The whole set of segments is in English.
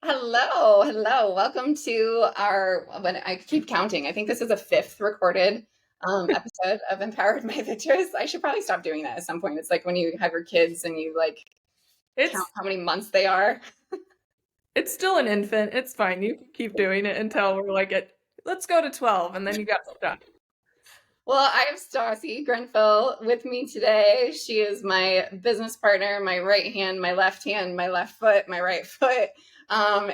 Hello, hello. Welcome to our, when I keep counting, I think this is a fifth recorded episode of Empowered by VICTRESS. I should probably stop doing that at some point. It's like when you have your kids and you like count It's how many months they are. it's still an infant. It's fine. You can keep doing it until we're like at let's go to 12 and then you got stuck. Well, I have Stasi Grenfell with me today. She is my business partner, my right hand, my left foot, my right foot,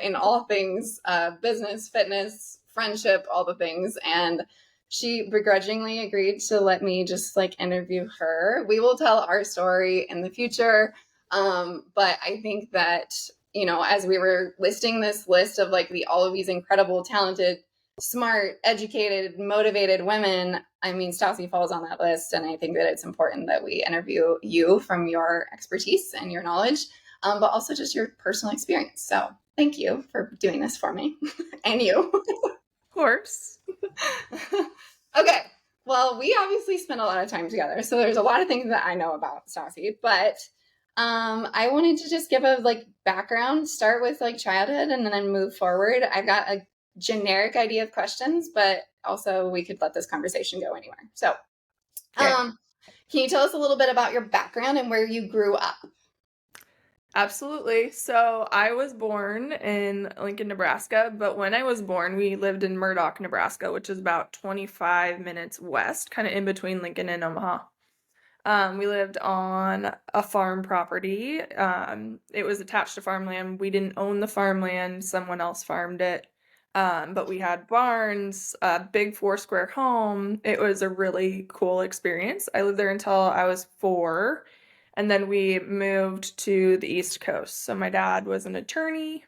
in all things business, fitness, friendship, all the things. And she begrudgingly agreed to let me just like interview her. We will tell our story in the future. But I think that, as we were listing this list of like all of these incredible, talented, smart, educated, motivated women, I mean, Stassi falls on that list. And I think that it's important that we interview you from your expertise and your knowledge, but also just your personal experience. So thank you for doing this for me and you. Of course. Okay. Well, we obviously spend a lot of time together. So there's a lot of things that I know about Stassi, but I wanted to just give a like background, start with like childhood and then move forward. I've got a generic idea of questions, but also we could let this conversation go anywhere. So, Okay. um, can you tell us a little bit about your background and where you grew up? Absolutely. So I was born in Lincoln, Nebraska, but when I was born, we lived in Murdock, Nebraska, which is about 25 minutes west, kind of in between Lincoln and Omaha. We lived on a farm property. It was attached to farmland. We didn't own the farmland, someone else farmed it. But we had barns, a big four square home. It was a really cool experience. I lived there until I was 4, and then we moved to the East Coast. So my dad was an attorney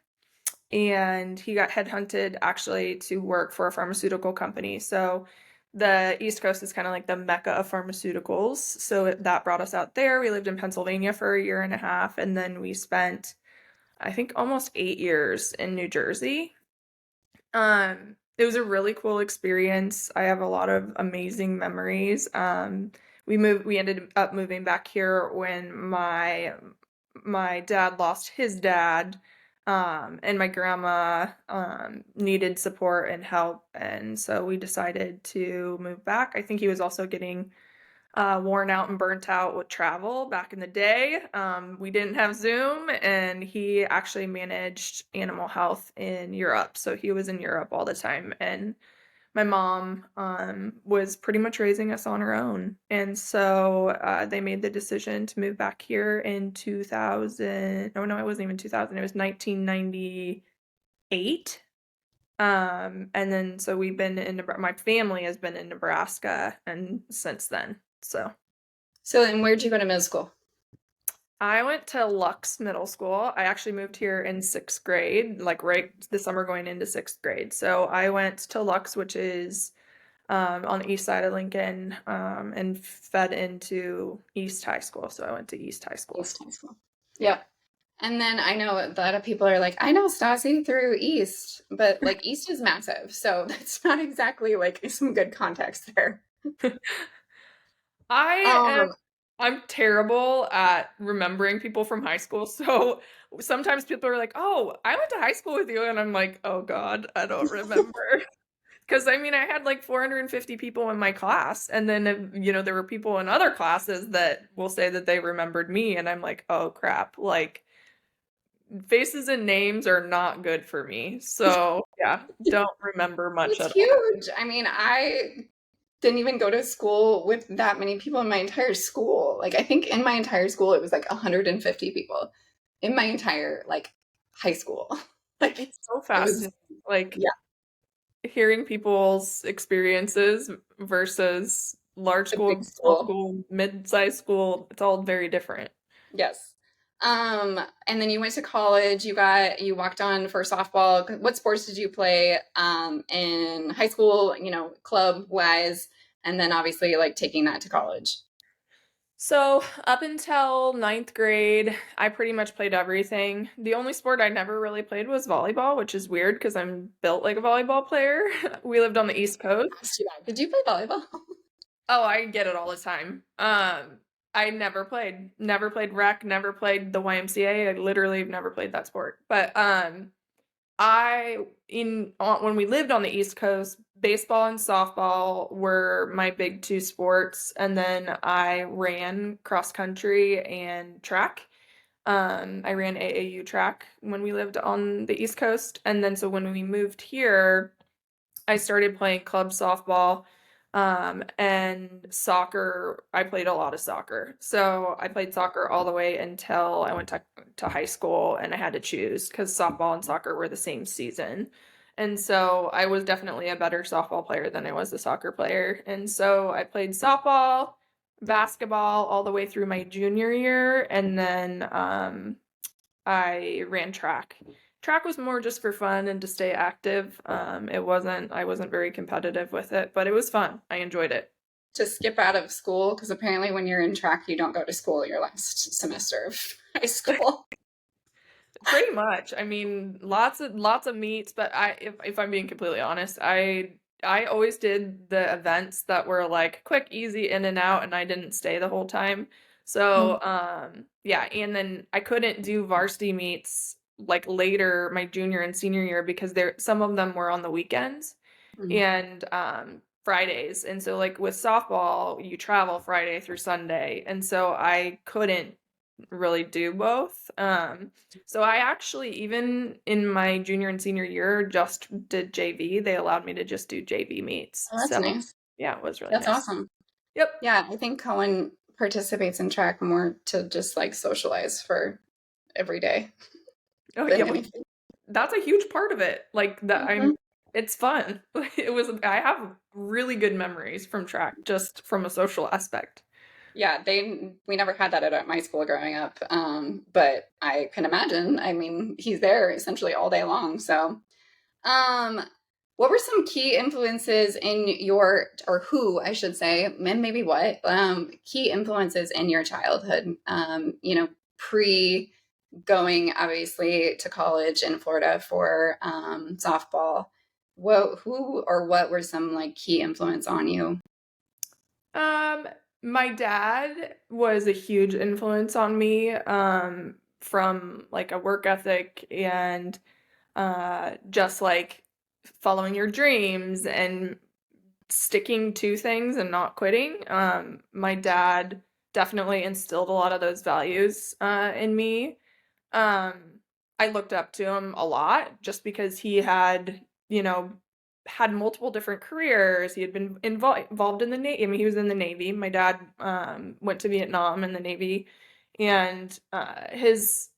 and he got headhunted actually to work for a pharmaceutical company. So the East Coast is kind of like the mecca of pharmaceuticals. So that brought us out there. We lived in Pennsylvania for a year and a half, and then we spent, I think, almost 8 years in New Jersey. It was a really cool experience. I have a lot of amazing memories. We ended up moving back here when my dad lost his dad, and my grandma needed support and help, and so we decided to move back. I think he was also getting worn out and burnt out with travel back in the day. We didn't have Zoom, and he actually managed animal health in Europe. So he was in Europe all the time. And my mom was pretty much raising us on her own. And so they made the decision to move back here in 2000. Oh, no, it wasn't even 2000. It was 1998. And then so we've been in my family has been in Nebraska and since then. So So, and where'd you go to middle school? I went to Lux Middle School. I actually moved here in 6th grade, like right the summer going into 6th grade. So I went to Lux, which is on the east side of Lincoln, and fed into East High School. So I went to East High School. East High School. Yep. And then I know a lot of people are like, I know Stassi through East, but like East is massive. So that's not exactly like some good context there. I am Um, I'm terrible at remembering people from high school. So sometimes people are like, "Oh, I went to high school with you." And I'm like, "Oh God, I don't remember." Because I mean, I had like 450 people in my class, and then there were people in other classes that will say that they remembered me, and I'm like, oh crap, like faces and names are not good for me. So yeah, don't remember much it's at all. huge. I mean, I didn't even go to school with that many people in my entire school. Like I think in my entire school it was like 150 people in my entire like high school. Like It's so it was fascinating, like yeah, hearing people's experiences versus large a big school, small school. school, mid-sized school. It's all very different. Yes. And then you went to college, you walked on for softball. What sports did you play in high school, club wise, and then obviously like taking that to college? So, up until 9th grade, I pretty much played everything. The only sport I never really played was volleyball, which is weird because I'm built like a volleyball player. We lived on the East Coast. That's too bad. Did you play volleyball? Oh, I get it all the time. I never played rec, never played the YMCA. I literally have never played that sport. But When we lived on the East Coast, baseball and softball were my big two sports, and then I ran cross country and track. I ran AAU track when we lived on the East Coast, and then so when we moved here, I started playing club softball, and soccer. I played a lot of soccer. So I played soccer all the way until I went to high school and I had to choose because softball and soccer were the same season. And so I was definitely a better softball player than I was a soccer player. And so I played softball, basketball all the way through my junior year, and then I ran track. Track was more just for fun and to stay active. I wasn't very competitive with it, but it was fun. I enjoyed it. To skip out of school? Because apparently, when you're in track, you don't go to school your last semester of high school. Pretty much. I mean, lots of meets, but if I'm being completely honest, I always did the events that were like quick, easy in and out, and I didn't stay the whole time. So, yeah, and then I couldn't do varsity meets like later my junior and senior year because some of them were on the weekends Mm. and Fridays. And so like with softball, you travel Friday through Sunday, and so I couldn't really do both. So I actually, even in my junior and senior year, just did JV. They allowed me to just do JV meets. Oh, that's So nice. yeah, it was really That's nice. awesome. Yep. Yeah, I think Cohen participates in track more to just like socialize for every day Oh than yeah, anything. that's a huge part of it. Like that Mhm. it's fun. I have really good memories from track just from a social aspect. Yeah, we never had that at my school growing up. But I can imagine. I mean, he's there essentially all day long. So, um, what were some key influences in your, or who I should say, and maybe what, key influences in your childhood? Pre going obviously to college in Florida for softball. Who or what were some like key influence on you? Um, my dad was a huge influence on me, from like a work ethic and just like following your dreams and sticking to things and not quitting. My dad definitely instilled a lot of those values in me. I looked up to him a lot just because he had, had multiple different careers. He had been involved in the Navy. I mean, he was in the Navy. My dad went to Vietnam in the Navy, and his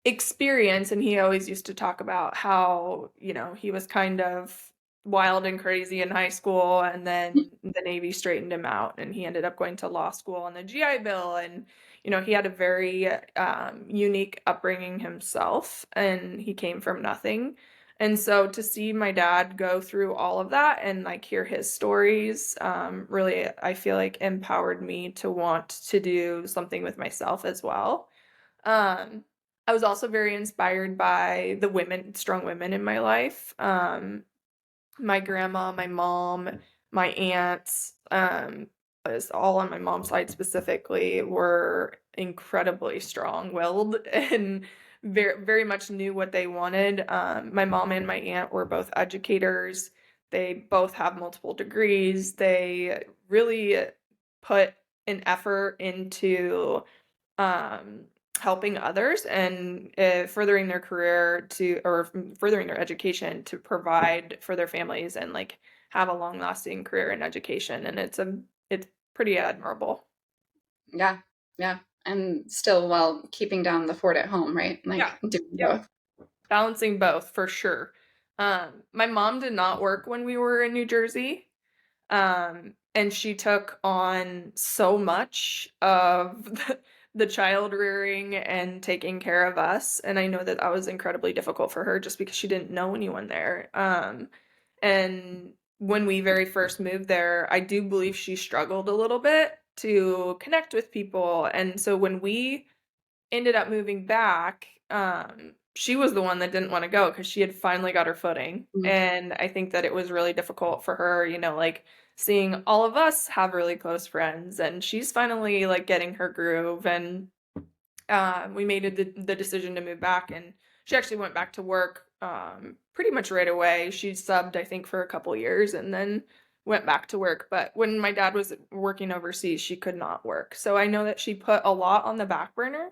experience, and he always used to talk about how, he was kind of wild and crazy in high school, and then the Navy straightened him out, and he ended up going to law school on the GI Bill, and he had a very unique upbringing himself, and he came from nothing. And so to see my dad go through all of that and like hear his stories, really, I feel like empowered me to want to do something with myself as well. Um, I was also very inspired by the strong women in my life. My grandma, my mom, my aunts, is all on my mom's side specifically, were incredibly strong-willed and very, very much knew what they wanted. My mom and my aunt were both educators. They both have multiple degrees. They really put an effort into um, helping others and furthering their career or furthering their education to provide for their families and like have a long lasting career in education. And it's pretty admirable. Yeah, yeah. And still while keeping down the fort at home, right? Yeah. Like doing Yep. both. Balancing both for sure. My mom did not work when we were in New Jersey. And she took on so much of the child rearing and taking care of us. And I know that that was incredibly difficult for her just because she didn't know anyone there. And when we very first moved there, I do believe she struggled a little bit to connect with people. And so when we ended up moving back, she was the one that didn't want to go because she had finally got her footing. Mm. And I think that it was really difficult for her, like seeing all of us have really close friends, and she's finally like getting her groove. And we made the decision to move back, and she actually went back to work pretty much right away. She subbed, I think, for a couple years and then went back to work. But when my dad was working overseas, she could not work. So I know that she put a lot on the back burner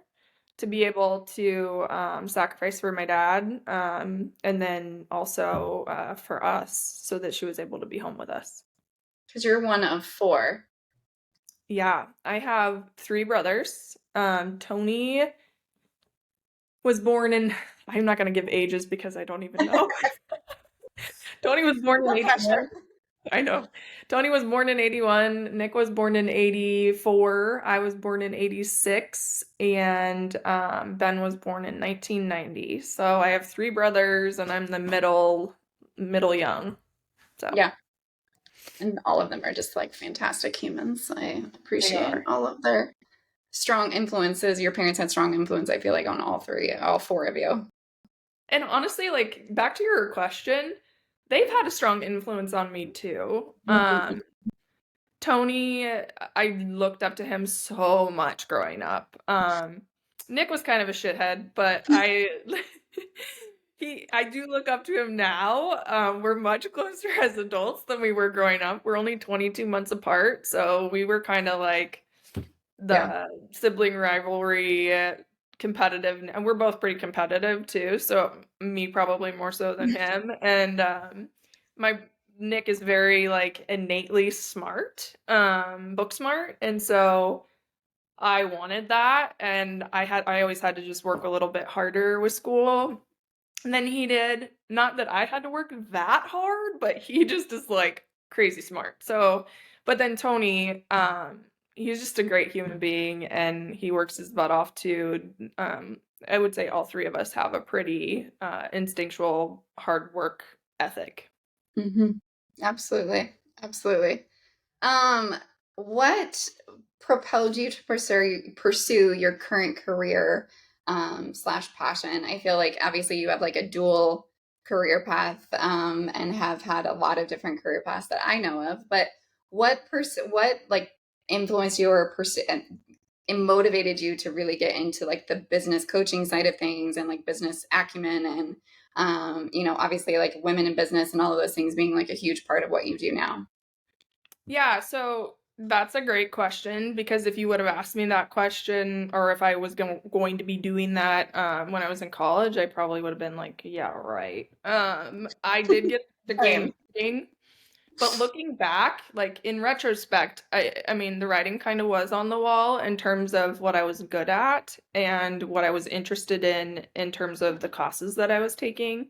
to be able to sacrifice for my dad, and then also for us so that she was able to be home with us. Because you're one of four. Yeah, I have three brothers. Tony was born in, I'm not going to give ages because I don't even know. Tony was born in No 81. pressure. I know. Tony was born in 81. Nick was born in 84. I was born in 86. And Ben was born in 1990. So I have three brothers and I'm the middle young. So Yeah. And all of them are just like fantastic humans. I they appreciate are. all of their strong influences. Your parents had strong influence, I feel like, on all four of you. And honestly, like back to your question, they've had a strong influence on me too. Mhm. Tony, I looked up to him so much growing up. Nick was kind of a shithead, but I do look up to him now. We're much closer as adults than we were growing up. We're only 22 months apart, so we were kind of like Yeah. the sibling rivalry, competitive, and we're both pretty competitive too. So me probably more so than him. And my Nick is very like innately smart, book smart, and so I wanted that, and I always had to just work a little bit harder with school than he did. Not that I had to work that hard, but he just is like crazy smart. So, but then Tony, he's just a great human being and he works his butt off too. I would say all three of us have a pretty instinctual hard work ethic. Hmm. Absolutely. Absolutely. Um, what propelled you to pursue your current career slash passion? I feel like obviously you have like a dual career path and have had a lot of different career paths that I know of. But what like influenced you or and motivated you to really get into like the business coaching side of things and like business acumen and obviously like women in business and all of those things being like a huge part of what you do now. Yeah, so that's a great question because if you would have asked me that question or if I was going to be doing that when I was in college, I probably would have been like, yeah, right. I did get a degree in Same. marketing, but looking back, like in retrospect, I mean, the writing kind of was on the wall in terms of what I was good at and what I was interested in terms of the classes that I was taking.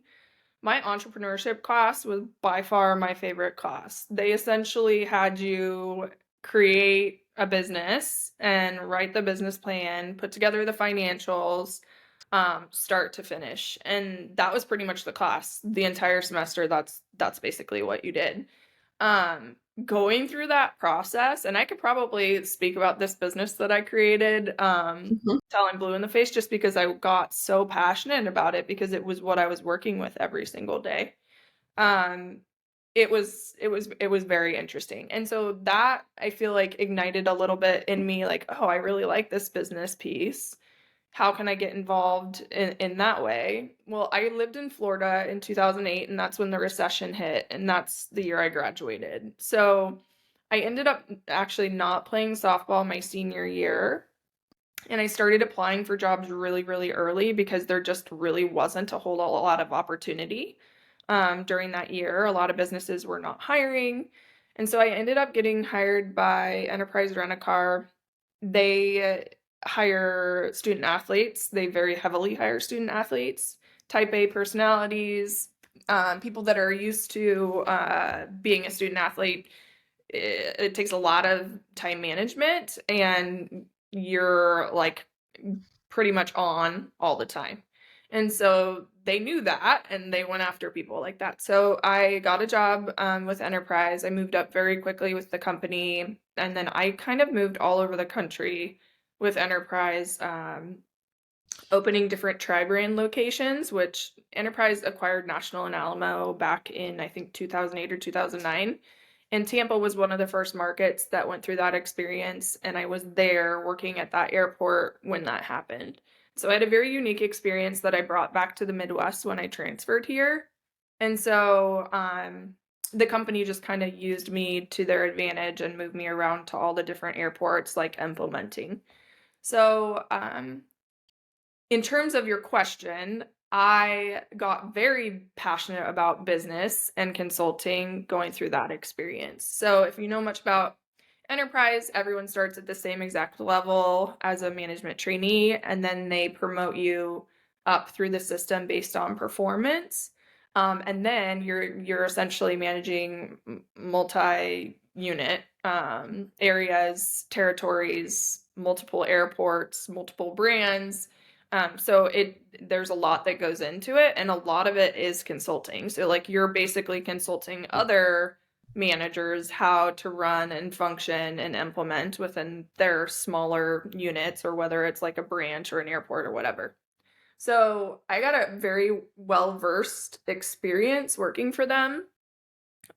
My entrepreneurship class was by far my favorite class. They essentially had you create a business and write the business plan, put together the financials, start to finish. And that was pretty much the class. The entire semester, that's basically what you did. Um, Going through that process, and I could probably speak about this business that I created, Mhm. till I'm blue in the face just because I got so passionate about it because it was what I was working with every single day. Um, it was very interesting. And so that I feel like ignited a little bit in me like, oh, I really like this business piece. How can I get involved in that way? Well, I lived in Florida in 2008, and that's when the recession hit, and that's the year I graduated. So I ended up actually not playing softball my senior year, and I started applying for jobs really, really early because there just really wasn't a whole lot of opportunity during that year. A lot of businesses were not hiring. And so I ended up getting hired by Enterprise Rent-A-Car. They hire student athletes. They very heavily hire student athletes, type A personalities, people that are used to being a student athlete. It takes a lot of time management, and you're like pretty much on all the time. And so they knew that and they went after people like that. So I got a job with Enterprise. I moved up very quickly with the company. And then I kind of moved all over the country with Enterprise, opening different tri-brand locations, which Enterprise acquired National and Alamo back in, I think, 2008 or 2009. And Tampa was one of the first markets that went through that experience. And I was there working at that airport when that happened. So I had a very unique experience that I brought back to the Midwest when I transferred here. And so the company just kind of used me to their advantage and moved me around to all the different airports, like implementing. So in terms of your question, I got very passionate about business and consulting going through that experience. So, if you know much about enterprise, everyone starts at the same exact level as a management trainee, and then they promote you up through the system based on performance. And then you're essentially managing multi-unit areas, territories, multiple airports, multiple brands, so there's a lot that goes into it, and a lot of it is consulting. So like you're basically consulting other managers how to run and function and implement within their smaller units, or whether it's like a branch or an airport or whatever. So I got a very well-versed experience working for them.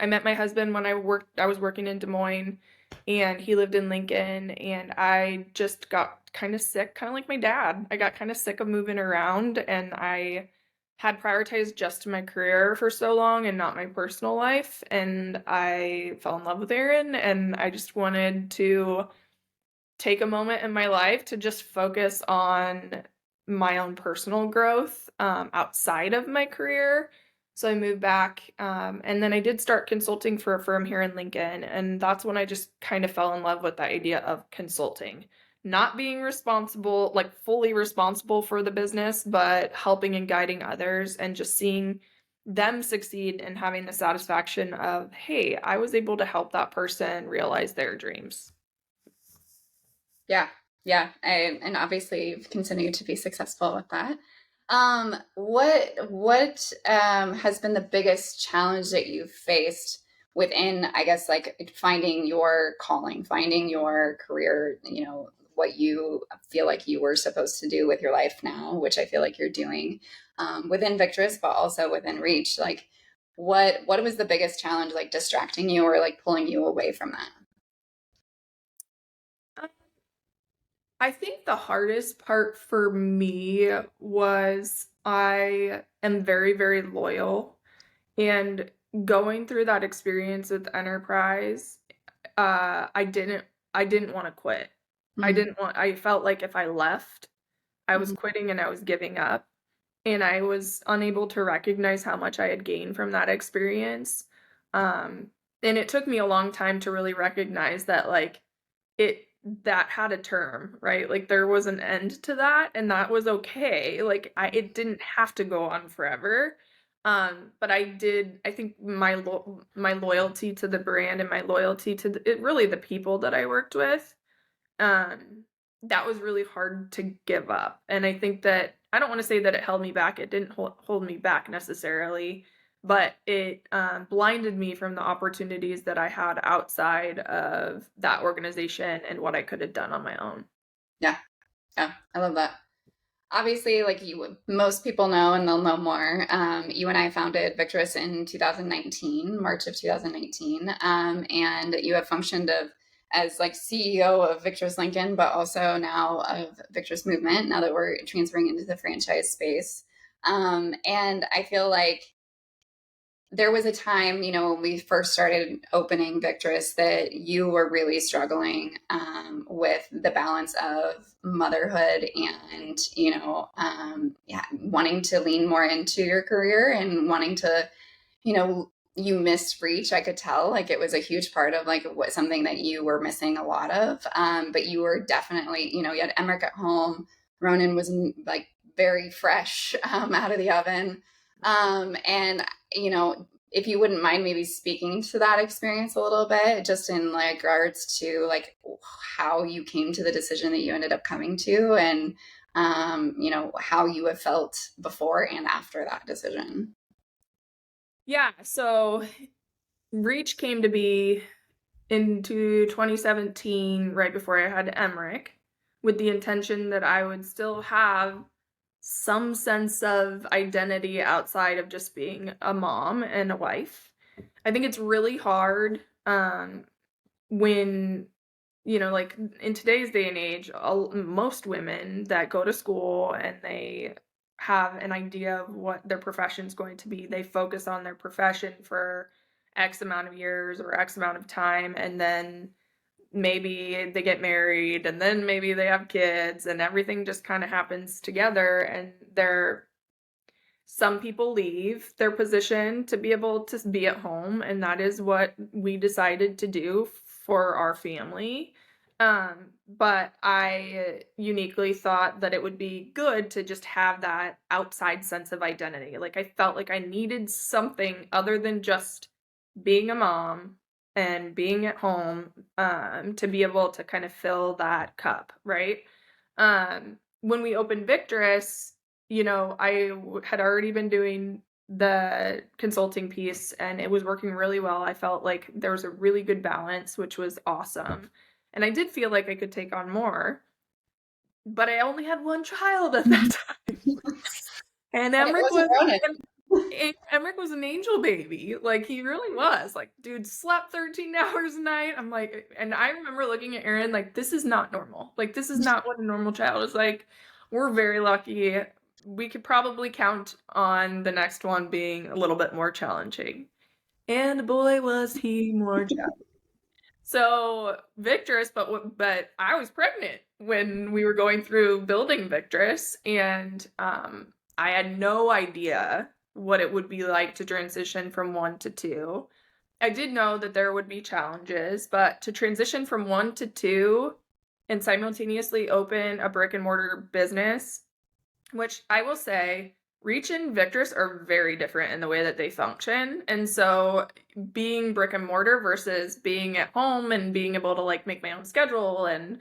I met my husband when I was working in Des Moines, and he lived in Lincoln, and I just got kind of sick, kind of like my dad. I got kind of sick of moving around, and I had prioritized just my career for so long and not my personal life, and I fell in love with Aaron, and I just wanted to take a moment in my life to just focus on my own personal growth outside of my career. So I moved back, and then I did start consulting for a firm here in Lincoln, and that's when I just kind of fell in love with the idea of consulting. Not being responsible, like fully responsible for the business, but helping and guiding others and just seeing them succeed and having the satisfaction of, hey, I was able to help that person realize their dreams. Yeah, yeah, and obviously you've continued to be successful with that. What has been the biggest challenge that you've faced within, I guess, like finding your calling, finding your career, what you feel like you were supposed to do with your life now, which I feel like you're doing within Victress, but also within Reach. Like, what was the biggest challenge, like distracting you or like pulling you away from that? I think the hardest part for me was I am very, very loyal. And going through that experience with Enterprise, I didn't want to quit. Mm-hmm. I felt like if I left, I was Mm-hmm. quitting and I was giving up. And I was unable to recognize how much I had gained from that experience. Um, and it took me a long time to really recognize that, like, it that had a term, right? Like there was an end to that, and that was okay. Like it didn't have to go on forever. But I think my loyalty to the brand and my loyalty to really the people that I worked with, um, that was really hard to give up. And I think that I don't want to say that it held me back. It didn't hold me back necessarily, but it blinded me from the opportunities that I had outside of that organization and what I could have done on my own. Yeah, yeah, I love that. Obviously, like most people know, and they'll know more. You and I founded VICTRESS in 2019, March of 2019, and you have functioned as like CEO of VICTRESS Lincoln, but also now of VICTRESS Movement. Now that we're transferring into the franchise space, and I feel like there was a time, when we first started opening Victress, that you were really struggling with the balance of motherhood and, yeah, wanting to lean more into your career and wanting to, you missed Reach. I could tell like it was a huge part of like what something that you were missing a lot of. But you were definitely, you had Emmerich at home. Ronan was like very fresh out of the oven. And if you wouldn't mind maybe speaking to that experience a little bit, just in like regards to like how you came to the decision that you ended up coming to, and how you have felt before and after that decision. Yeah, so Reach came to be into 2017, right before I had Emmerich, with the intention that I would still have some sense of identity outside of just being a mom and a wife. I think it's really hard when like in today's day and age, most women that go to school and they have an idea of what their profession is going to be, they focus on their profession for X amount of years or X amount of time, and then maybe they get married, and then maybe they have kids, and everything just kind of happens together, and some people leave their position to be able to be at home, and that is what we decided to do for our family. But I uniquely thought that it would be good to just have that outside sense of identity. Like, I felt like I needed something other than just being a mom and being at home, to be able to kind of fill that cup, right? When we opened VICTRESS, had already been doing the consulting piece, and it was working really well. I felt like there was a really good balance, which was awesome. And I did feel like I could take on more, but I only had one child at that time. And And it wasn't running. Emmerich was an angel baby. Like, he really was. Like, dude slept 13 hours a night. I'm like, and I remember looking at Aaron like, this is not normal. Like, this is not what a normal child is like. We're very lucky. We could probably count on the next one being a little bit more challenging. And boy, was he more challenging. So VICTRESS, but I was pregnant when we were going through building VICTRESS, and I had no idea what it would be like to transition from 1 to 2. I did know that there would be challenges, but to transition from 1 to 2 and simultaneously open a brick and mortar business, which I will say, Reach and VICTRESS are very different in the way that they function. And so being brick and mortar versus being at home and being able to like make my own schedule and,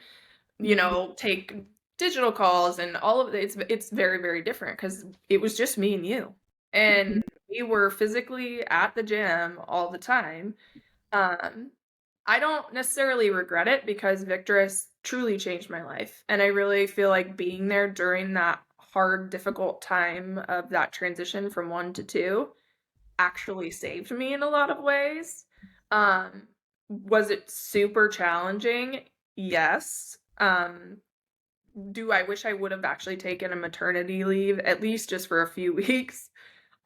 take digital calls and all of it, it's very, very different because it was just me and you. And we were physically at the gym all the time. Um, I don't necessarily regret it because VICTRESS truly changed my life. And I really feel like being there during that hard, difficult time of that transition from 1 to 2 actually saved me in a lot of ways. Was it super challenging? Yes. Do I wish I would have actually taken a maternity leave, at least just for a few weeks?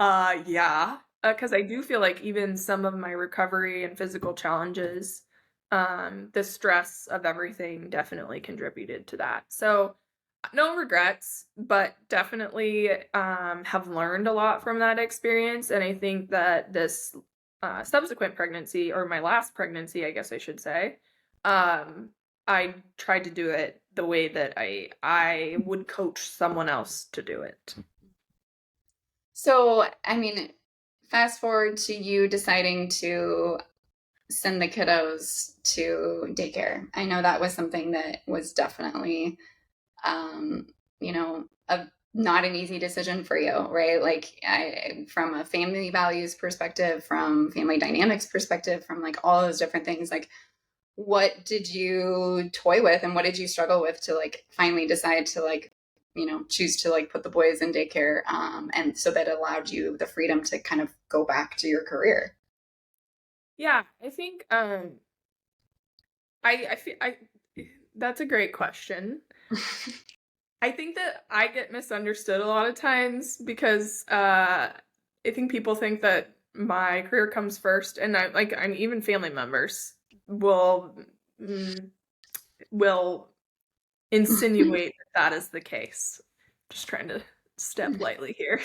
Yeah. Because I do feel like even some of my recovery and physical challenges, the stress of everything definitely contributed to that. So no regrets, but definitely have learned a lot from that experience. And I think that this subsequent pregnancy, or my last pregnancy, I guess I should say, I tried to do it the way that I would coach someone else to do it. So, I mean, fast forward to you deciding to send the kiddos to daycare. I know that was something that was definitely, um, not an easy decision for you, right? Like, from a family values perspective, from family dynamics perspective, from like all those different things, like, what did you toy with and what did you struggle with to like finally decide to like choose to like put the boys in daycare, and so that allowed you the freedom to kind of go back to your career? Yeah, I think I feel I that's a great question. I think that I get misunderstood a lot of times because I think people think that my career comes first, and I'm even family members will mm, will insinuate that that is the case. Just trying to step lightly here.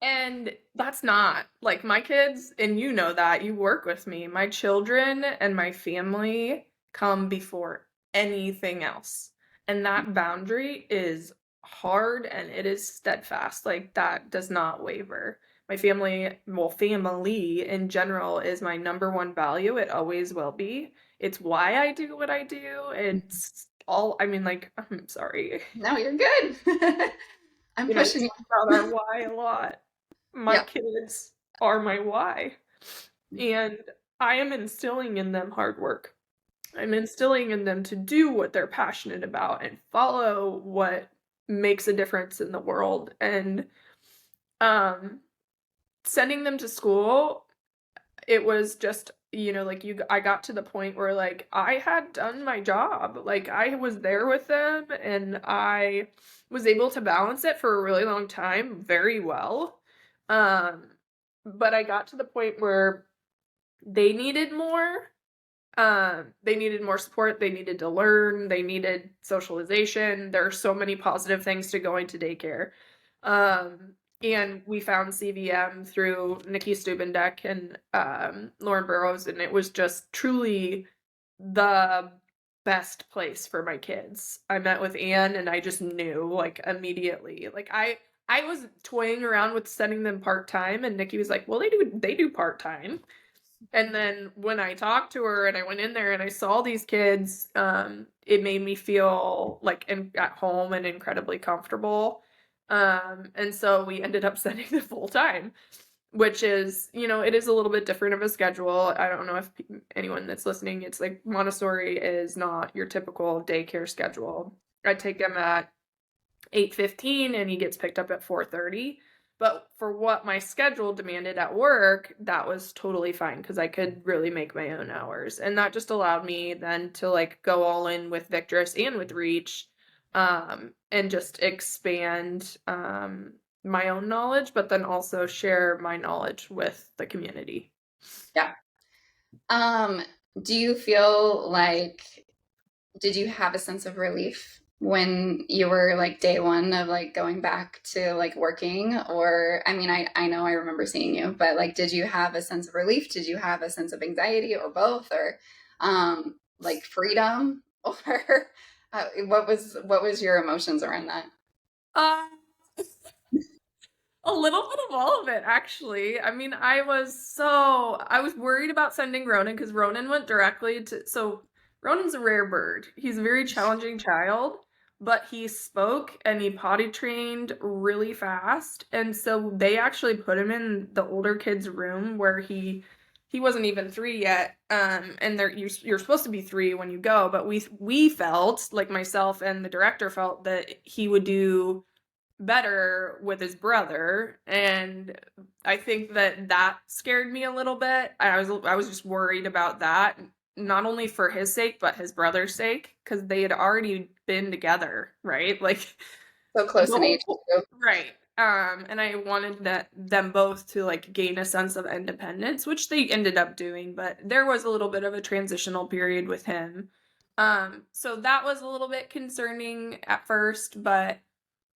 And that's not like my kids, and you know that, you work with me. My children and my family come before anything else. And that boundary is hard and it is steadfast. Like, that does not waver. My family, well, family in general is my number one value. It always will be. It's why I do what I do. It's all, I mean, like, I'm sorry. No, you're good. I'm We pushing talk about our why a lot. My you. kids are my why. And I am instilling in them hard work. I'm instilling in them to do what they're passionate about and follow what makes a difference in the world. And um, sending them to school, it was just like I got to the point where like I had done my job. Like I was there with them and I was able to balance it for a really long time very well. Um, but I got to the point where they needed more. They needed more support. They needed to learn. They needed socialization. There are so many positive things to going to daycare. Um, and we found CVM through Nikki Stubendek and Lauren Burrows, and it was just truly the best place for my kids. I met with Anne, and I just knew like immediately. Like I was toying around with sending them part time, and Nikki was like, "Well, they do part time." And then when I talked to her and I went in there and I saw these kids, it made me feel like at home and incredibly comfortable. And so we ended up sending them full time, which is, it is a little bit different of a schedule. I don't know if anyone that's listening, it's like Montessori is not your typical daycare schedule. I take him at 8:15 and he gets picked up at 4:30. But for what my schedule demanded at work, that was totally fine because I could really make my own hours. And that just allowed me then to like go all in with VICTRESS and with Reach, and just expand my own knowledge, but then also share my knowledge with the community. Yeah. Um, do you feel like, did you have a sense of relief when you were like day one of like going back to like working? Or, I mean, I know I remember seeing you, but like, did you have a sense of relief? Did you have a sense of anxiety or both? Or like freedom? Or what was your emotions around that? Uh, A little bit of all of it, actually. I mean, I was worried about sending Ronan because Ronan went directly to, so Ronan's a rare bird. He's a very challenging child, but he spoke and he potty trained really fast. And so they actually put him in the older kid's room where he wasn't even 3 yet. And you're supposed to be 3 when you go, but we felt, like myself and the director felt that he would do better with his brother, and I think that scared me a little bit. I was just worried about that, not only for his sake but his brother's sake, because they had already been together, right? Like So the close in age whole too. right. And I wanted them both to like gain a sense of independence, which they ended up doing, but there was a little bit of a transitional period with him. So that was a little bit concerning at first, but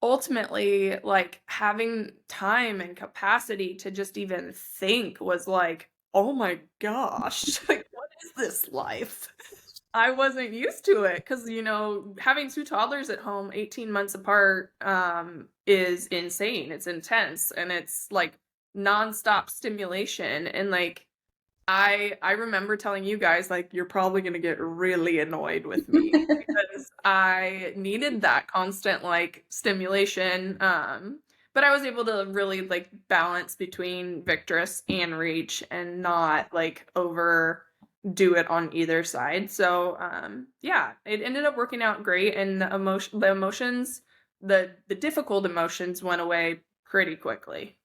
ultimately, like having time and capacity to just even think was like, oh my gosh, like what is this life? I wasn't used to it because, having 2 toddlers at home 18 months apart, is insane. It's intense and it's like nonstop stimulation. And like, I remember telling you guys like you're probably going to get really annoyed with me because I needed that constant like stimulation, but I was able to really like balance between Victress and Reach and not like overdo it on either side. So yeah, it ended up working out great and the difficult emotions went away pretty quickly.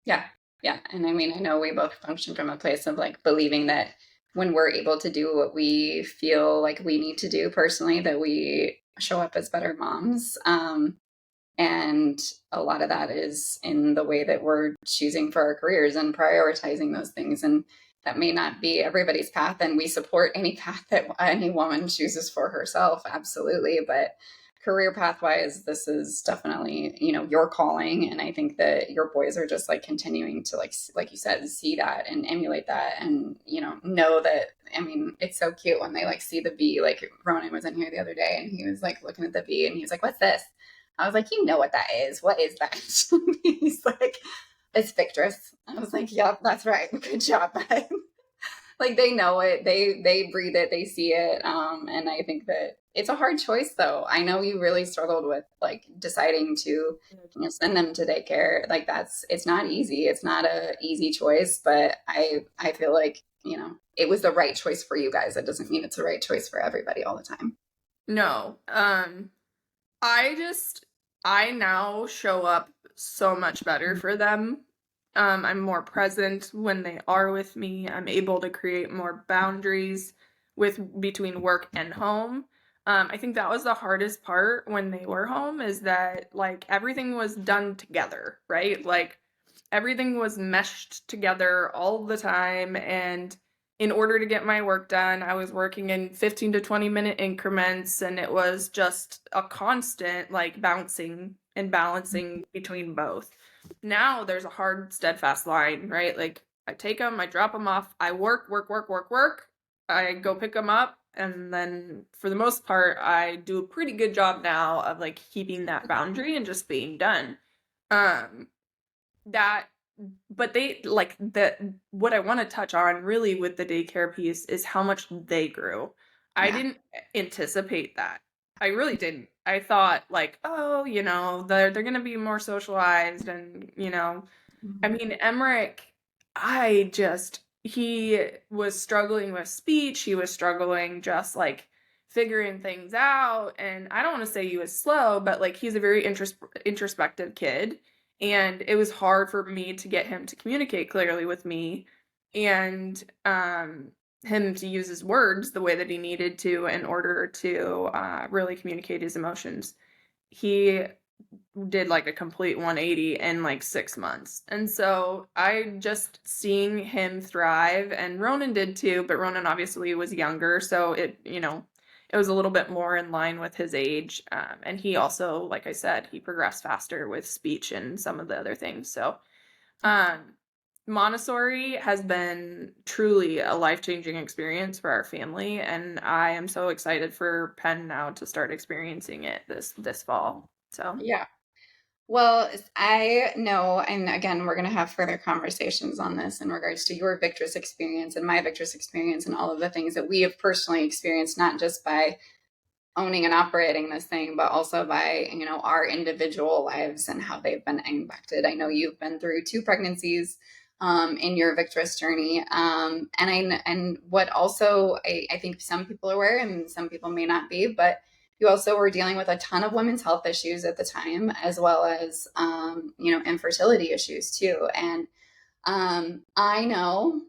Yeah. Yeah. And I mean, I know we both function from a place of like believing that when we're able to do what we feel like we need to do personally, that we show up as better moms. And a lot of that is in the way that we're choosing for our careers and prioritizing those things. And that may not be everybody's path. And we support any path that any woman chooses for herself. Absolutely. But career path wise, this is definitely, your calling. And I think that your boys are just like continuing to like you said, see that and emulate that. And, know that, I mean, it's so cute when they like see the bee. Like Ronan was in here the other day and he was like looking at the bee and he was like, what's this? I was like, you know what that is. What is that? He's like, it's VICTRESS. I was like, yep, that's right. Good job, bud. Like they know it. They breathe it. They see it. And I think that it's a hard choice though. I know you really struggled with like deciding to, send them to daycare. Like it's not easy. It's not a easy choice, but I feel like, it was the right choice for you guys. It doesn't mean it's the right choice for everybody all the time. No. I just I now show up so much better for them. I'm more present when they are with me. I'm able to create more boundaries with between work and home. I think that was the hardest part when they were home is that like everything was done together, right? Like everything was meshed together all the time. And in order to get my work done, I was working in 15 to 20-minute increments, and it was just a constant like bouncing and balancing between both. Now there's a hard, steadfast line, right? Like I take them, I drop them off, I work, work, work, work, work. I go pick them up, and then for the most part, I do a pretty good job now of like keeping that boundary and just being done. Um, that but they like that what I want to touch on really with the daycare piece is how much they grew. I Yeah. didn't anticipate that. I really didn't. I thought like, oh, they're gonna be more socialized and I Mhm. mean, Emmerich, I just he was struggling with speech, he was struggling just like figuring things out, and I don't want to say he was slow, but like he's a very introspective kid, and it was hard for me to get him to communicate clearly with me and him to use his words the way that he needed to in order to really communicate his emotions. He did like a complete 180 in like 6 months. And so I just seeing him thrive, and Ronan did too, but Ronan obviously was younger. So it was a little bit more in line with his age. And he also, like I said, he progressed faster with speech and some of the other things. So, um, Montessori has been truly a life-changing experience for our family, and I am so excited for Penn now to start experiencing it this fall. So, Yeah. Well, I know, and again, we're going to have further conversations on this in regards to your Victress experience and my Victress experience and all of the things that we have personally experienced, not just by owning and operating this thing, but also by, our individual lives and how they've been impacted. I know you've been through two pregnancies in your Victress journey. And what also I think some people are aware and some people may not be, but you also were dealing with a ton of women's health issues at the time, as well as, infertility issues too. And I know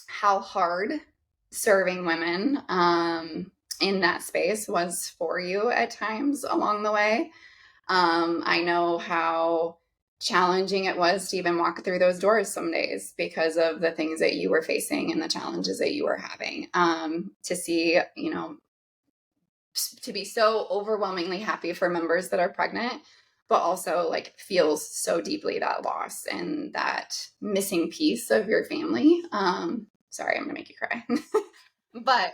how hard serving women in that space was for you at times along the way. I know how challenging it was to even walk through those doors some days because of the things that you were facing and the challenges that you were having. To see, to be so overwhelmingly happy for members that are pregnant, but also like feels so deeply that loss and that missing piece of your family. Sorry, I'm gonna make you cry. But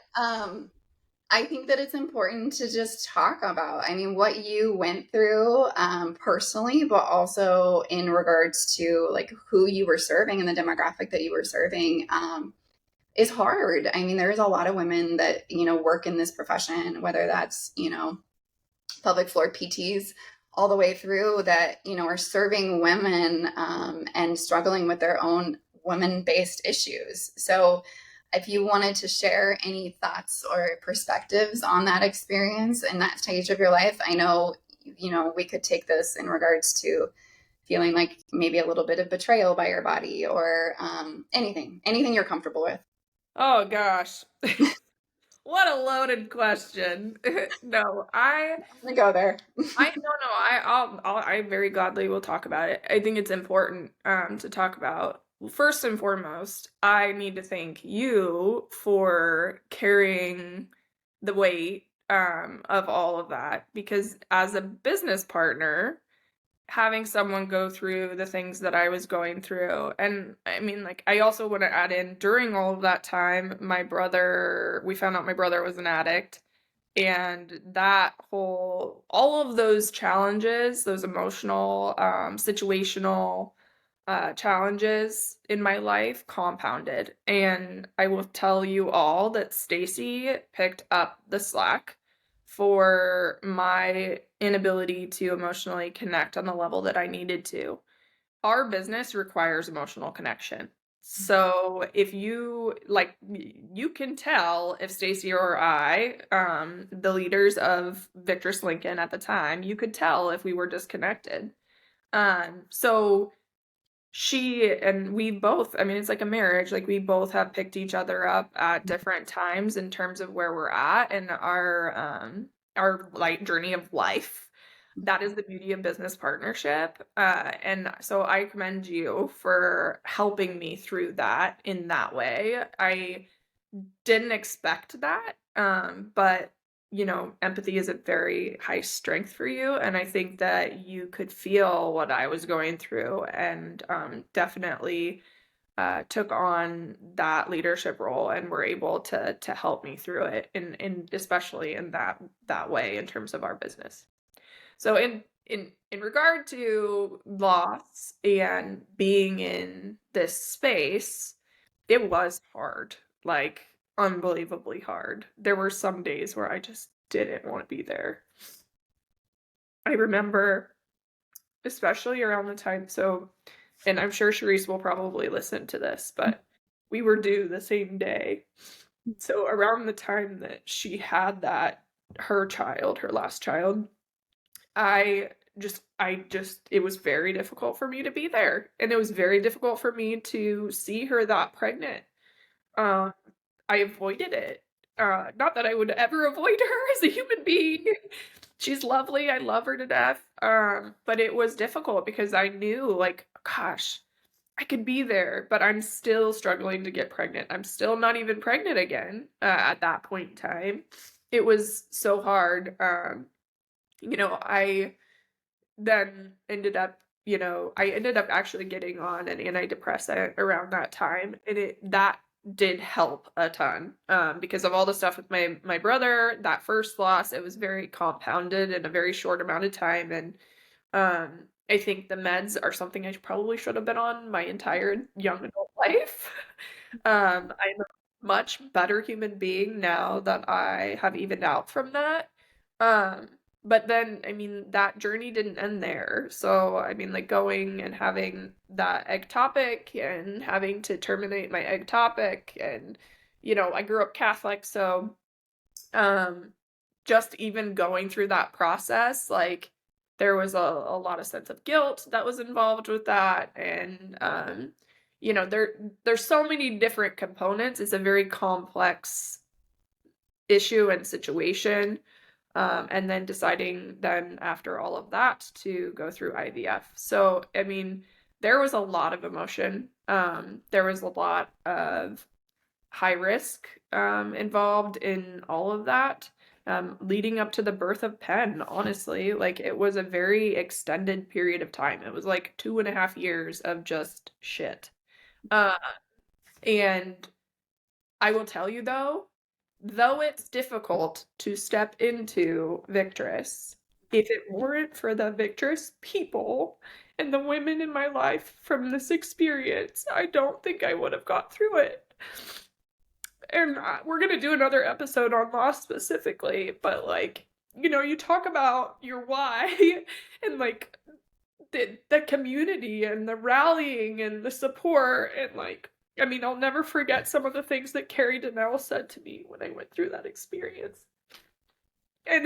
I think that it's important to just talk about, I mean, what you went through personally, but also in regards to like who you were serving and the demographic that you were serving. Is hard. I mean, there's a lot of women that, work in this profession, whether that's, pelvic floor PTs all the way through that, are serving women and struggling with their own women based issues. So, if you wanted to share any thoughts or perspectives on that experience and that stage of your life, I know, we could take this in regards to feeling like maybe a little bit of betrayal by your body or anything you're comfortable with. oh gosh. What a loaded question. No, I'm gonna go there. I no no I very gladly will talk about it. I think it's important to talk about. Well, first and foremost, I need to thank you for carrying the weight of all of that, because as a business partner, having someone go through the things that I was going through. And I mean, like, I also want to add in during all of that time, we found out my brother was an addict. And all of those challenges, those emotional, situational challenges in my life compounded. And I will tell you all that Stacy picked up the slack for my inability to emotionally connect on the level that I needed to. Our business requires emotional connection. So if you like, you can tell if Stacy or I, the leaders of VICTRESS Lincoln at the time, you could tell if we were disconnected. So and we both, I mean, it's like a marriage. Like we both have picked each other up at different times in terms of where we're at and our like journey of life. That is the beauty of business partnership. And so I commend you for helping me through that in that way. I didn't expect that. But empathy is a very high strength for you, and I think that you could feel what I was going through, and definitely took on that leadership role and were able to help me through it, in especially in that way in terms of our business. So in regard to loss and being in this space, it was hard, like unbelievably hard. There were some days where I just didn't want to be there. I remember, especially around the time, so, and I'm sure Sharice will probably listen to this, but we were due the same day. So around the time that she had her child, her last child, it was very difficult for me to be there. And it was very difficult for me to see her that pregnant. Uh, I avoided it. Not that I would ever avoid her as a human being. She's lovely. I love her to death. But it was difficult because I knew, like, gosh, I could be there, but I'm still struggling to get pregnant. I'm still not even pregnant again at that point in time. It was so hard. I then I ended up actually getting on an antidepressant around that time, and that did help a ton, because of all the stuff with my brother. That first loss, it was very compounded in a very short amount of time, and I think the meds are something I probably should have been on my entire young adult life. I'm a much better human being now that I have evened out from that. Um, but then, I mean, that journey didn't end there. So, I mean, like going and having that ectopic and having to terminate my ectopic, and, I grew up Catholic, so um, just even going through that process, like there was a lot of sense of guilt that was involved with that. And, there's so many different components. It's a very complex issue and situation. And then deciding then after all of that to go through IVF. So, I mean, there was a lot of emotion. There was a lot of high risk involved in all of that. Leading up to the birth of Penn, honestly, like it was a very extended period of time. It was like 2.5 years of just shit. Uh, and I will tell you though it's difficult to step into VICTRESS, if it weren't for the VICTRESS people and the women in my life from this experience, I don't think I would have got through it. And we're going to do another episode on loss specifically, but like, you talk about your why and like the community and the rallying and the support, and like, I mean, I'll never forget some of the things that Carrie Donnell said to me when I went through that experience. And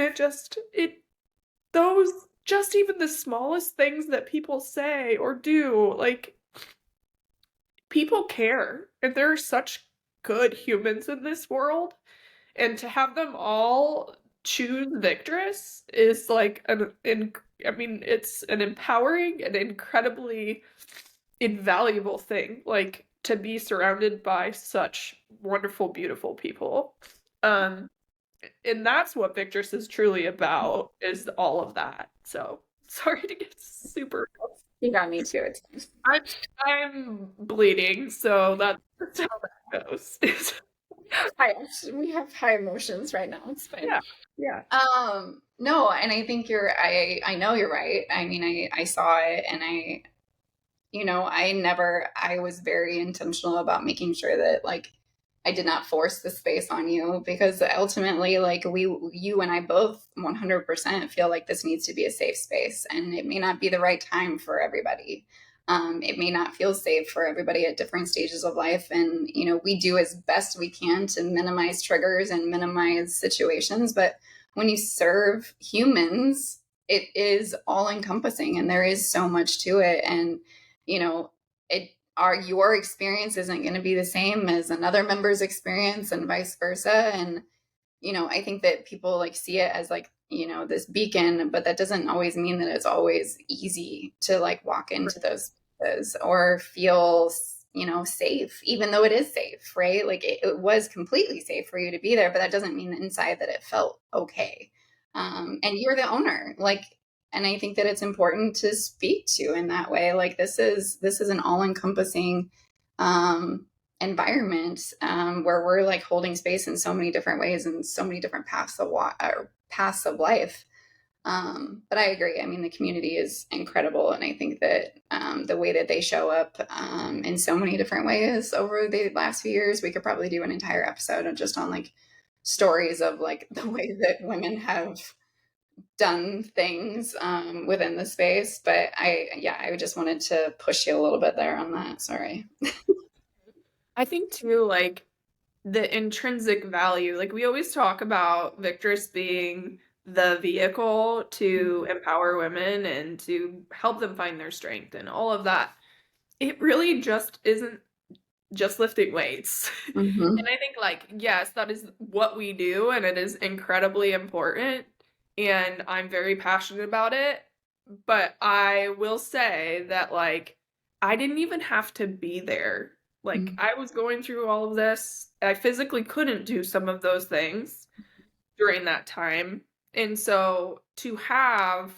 those, just even the smallest things that people say or do, like, people care. And there are such good humans in this world. And to have them all choose VICTRESS is like it's an empowering and incredibly invaluable thing, like to be surrounded by such wonderful, beautiful people. Um, and that's what VICTRESS is truly about, is all of that. So sorry to get super. You got me too. I'm I'm bleeding, so that's how that goes. We have high emotions right now. It's fine. Yeah, yeah. No, and I think I know you're right. I mean, I saw it, and I was very intentional about making sure that like I did not force the space on you, because ultimately like you and I both 100% feel like this needs to be a safe space, and it may not be the right time for everybody. It may not feel safe for everybody at different stages of life. And, we do as best we can to minimize triggers and minimize situations. But when you serve humans, it is all encompassing, and there is so much to it. And, you know, your experience isn't going to be the same as another member's experience and vice versa. And I think that people like see it as like, this beacon, but that doesn't always mean that it's always easy to like walk into those places or feel, safe, even though it is safe, right? Like it was completely safe for you to be there, but that doesn't mean inside that it felt okay. And you're the owner, like, and I think that it's important to speak to in that way. Like this is an all encompassing, environment, where we're like holding space in so many different ways and so many different paths of life. But I agree. I mean, the community is incredible, and I think that, the way that they show up, in so many different ways over the last few years, we could probably do an entire episode just on like stories of like the way that women have done things, within the space. But I just wanted to push you a little bit there on that. Sorry. I think too, like the intrinsic value, like we always talk about VICTRESS being the vehicle to empower women and to help them find their strength and all of that. It really just isn't just lifting weights. Mm-hmm. And I think, like, yes, that is what we do, and it is incredibly important, and I'm very passionate about it. But I will say that, like, I didn't even have to be there. Like, I was going through all of this. I physically couldn't do some of those things during that time. And so to have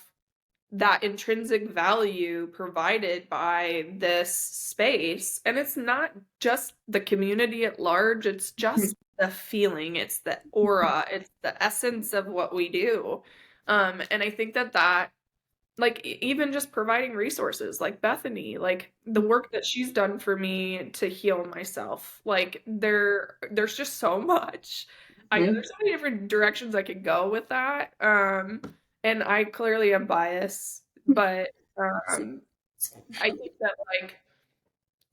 that intrinsic value provided by this space. And it's not just the community at large, it's just the feeling, it's the aura, it's the essence of what we do. And I think that like even just providing resources like Bethany, like the work that she's done for me to heal myself, like there's just so much. I know Mm-hmm. there's so many different directions I could go with that. And I clearly am biased, but I think that like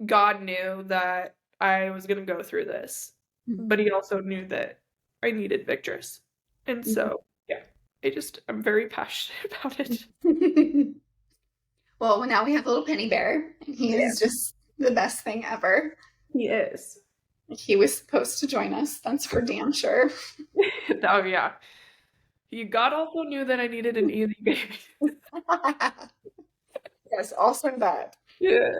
God knew that I was gonna go through this, but he also knew that I needed VICTRESS. And so yeah, I'm very passionate about it. Well, now we have little Penny Bear, and he Yeah, is just the best thing ever. he is. He was supposed to join us, that's for damn sure. Oh yeah. God also knew that I needed an easy baby. Yes, also that. Yeah.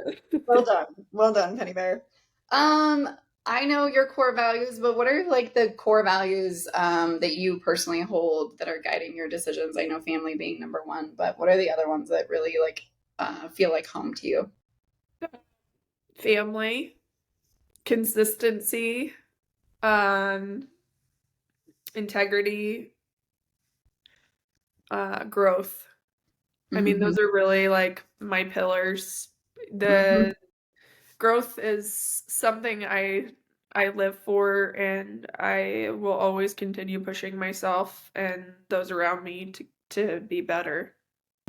Well done. Well done, Penny Bear. Um, I know your core values, but what are like the core values, that you personally hold that are guiding your decisions? I know family being number one, but what are the other ones that really like, feel like home to you? Family, consistency, um, integrity, growth. I mean, Mm-hmm. those are really like my pillars. Mm-hmm. The growth is something I live for, and I will always continue pushing myself and those around me to be better.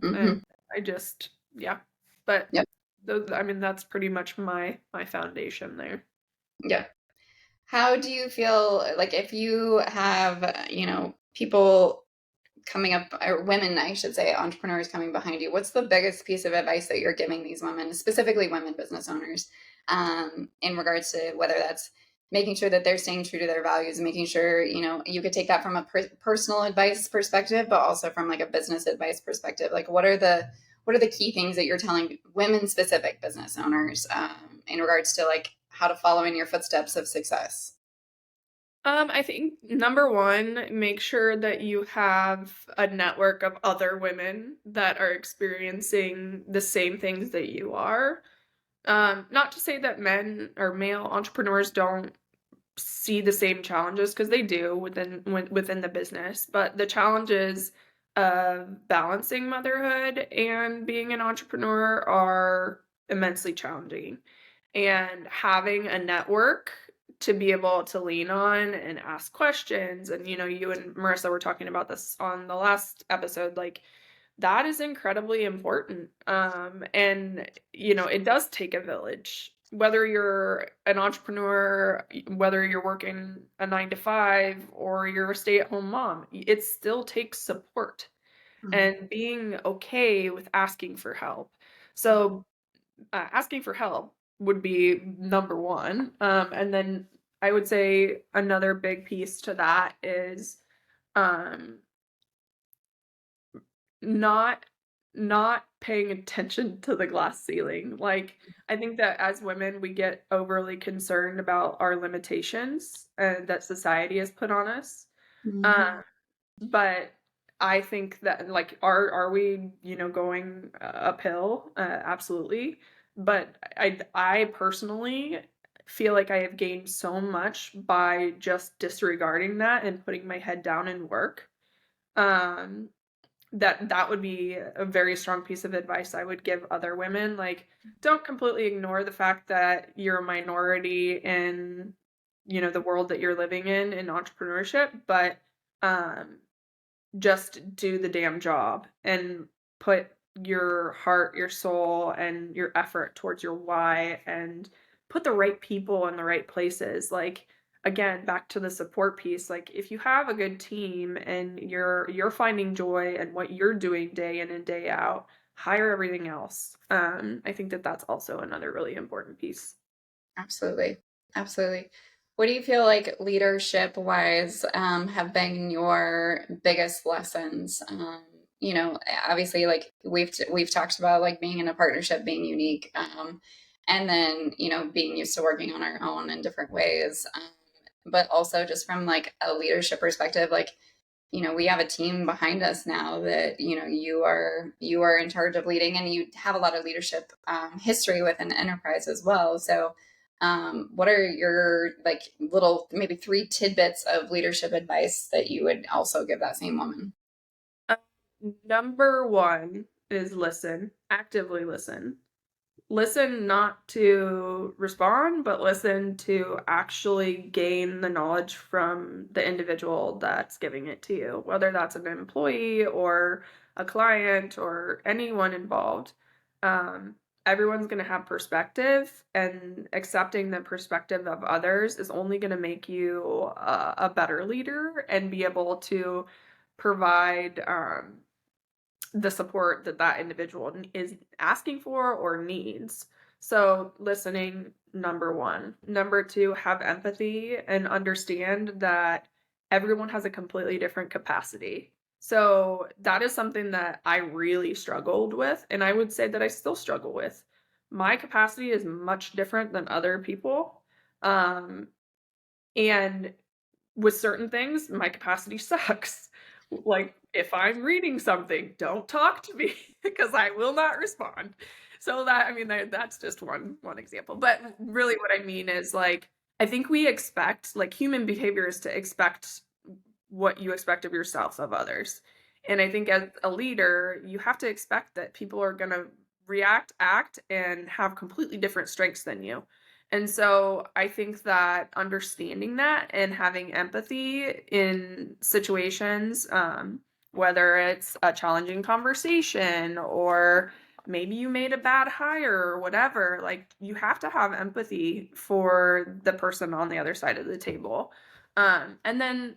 Mm-hmm. And I just yeah. But Yep. those, I mean, that's pretty much my foundation there. Yeah. How do you feel like if you have, people coming up, or women, I should say, entrepreneurs coming behind you, what's the biggest piece of advice that you're giving these women, specifically women business owners, in regards to whether that's making sure that they're staying true to their values, making sure, you could take that from a personal advice perspective, but also from like a business advice perspective. Like what are the key things that you're telling women specific business owners, in regards to like how to follow in your footsteps of success? I think number one, make sure that you have a network of other women that are experiencing the same things that you are. Not to say that men or male entrepreneurs don't see the same challenges, because they do within the business, but the challenges of balancing motherhood and being an entrepreneur are immensely challenging. And having a network to be able to lean on and ask questions, and you and Marissa were talking about this on the last episode, like that is incredibly important. And it does take a village. Whether you're an entrepreneur, whether you're working a 9 to 5, or you're a stay-at-home mom, it still takes support and being okay with asking for help. So asking for help would be number one. And then I would say another big piece to that is um, not not paying attention to the glass ceiling. Like, I think that as women, we get overly concerned about our limitations that society has put on us. Mhm. But I think that, like, are we, going uphill? Absolutely. But I personally feel like I have gained so much by just disregarding that and putting my head down and work. Um, that would be a very strong piece of advice I would give other women. Like, don't completely ignore the fact that you're a minority in, the world that you're living in entrepreneurship, but um just do the damn job and put your heart, your soul, and your effort towards your why and put the right people in the right places. Like, again, back to the support piece, like if you have a good team and you're finding joy in what you're doing day in and day out, hire everything else. I think that that's also another really important piece. Absolutely. Absolutely. What do you feel like leadership wise have been your biggest lessons? You know, obviously, like we've talked about, like being in a partnership, being unique, and then being used to working on our own in different ways. But also just from like a leadership perspective, like we have a team behind us now that you are in charge of leading, and you have a lot of leadership history within the enterprise as well. So what are your like little maybe three tidbits of leadership advice that you would also give that same woman? Uh, Number one is listen, actively listen. Listen not to respond, but listen to actually gain the knowledge from the individual that's giving it to you, whether that's an employee or a client or anyone involved. Um, Everyone's going to have perspective, and accepting the perspective of others is only going to make you a better leader and be able to provide the support that that individual is asking for or needs. So, listening, number one. Number two, have empathy and understand that everyone has a completely different capacity. So, that is something that I really struggled with, and I would say that I still struggle with. My capacity is much different than other people. Um, and with certain things, my capacity sucks. Like, if I'm reading something, don't talk to me because I will not respond. So that, I mean, that's just one example. But really what I mean is, like, I think we expect, like, human behavior is to expect what you expect of yourself of others. And I think as a leader, you have to expect that people are going to react, act, and have completely different strengths than you. And so I think that understanding that and having empathy in situations, whether it's a challenging conversation or maybe you made a bad hire or whatever, like you have to have empathy for the person on the other side of the table. And then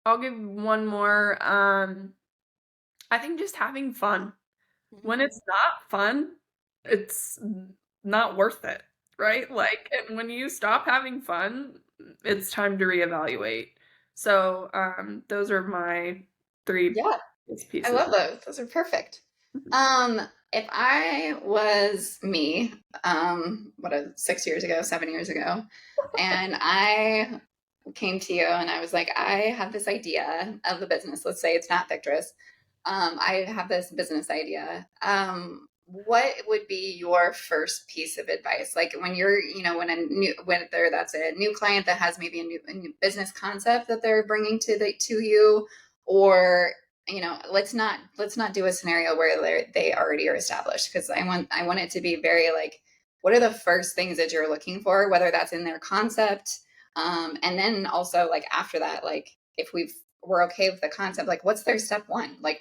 I'll give one more. I think just having fun. When it's not fun, it's not worth it, right? Like, and when you stop having fun, it's time to reevaluate. So, those are my three Yeah, I pieces. love those. Those are perfect. Um, if I was me, 6 years ago, 7 years ago, and I came to you and I was like, I have this idea of the business. Let's say it's not VICTRESS. I have this business idea. What would be your first piece of advice? Like when whether that's a new client that has maybe a new business concept that they're bringing to you, or let's not do a scenario where they already are established, because I want it to be very like, what are the first things that you're looking for, whether that's in their concept, and then also like after that, like if we're okay with the concept, like what's their step one, like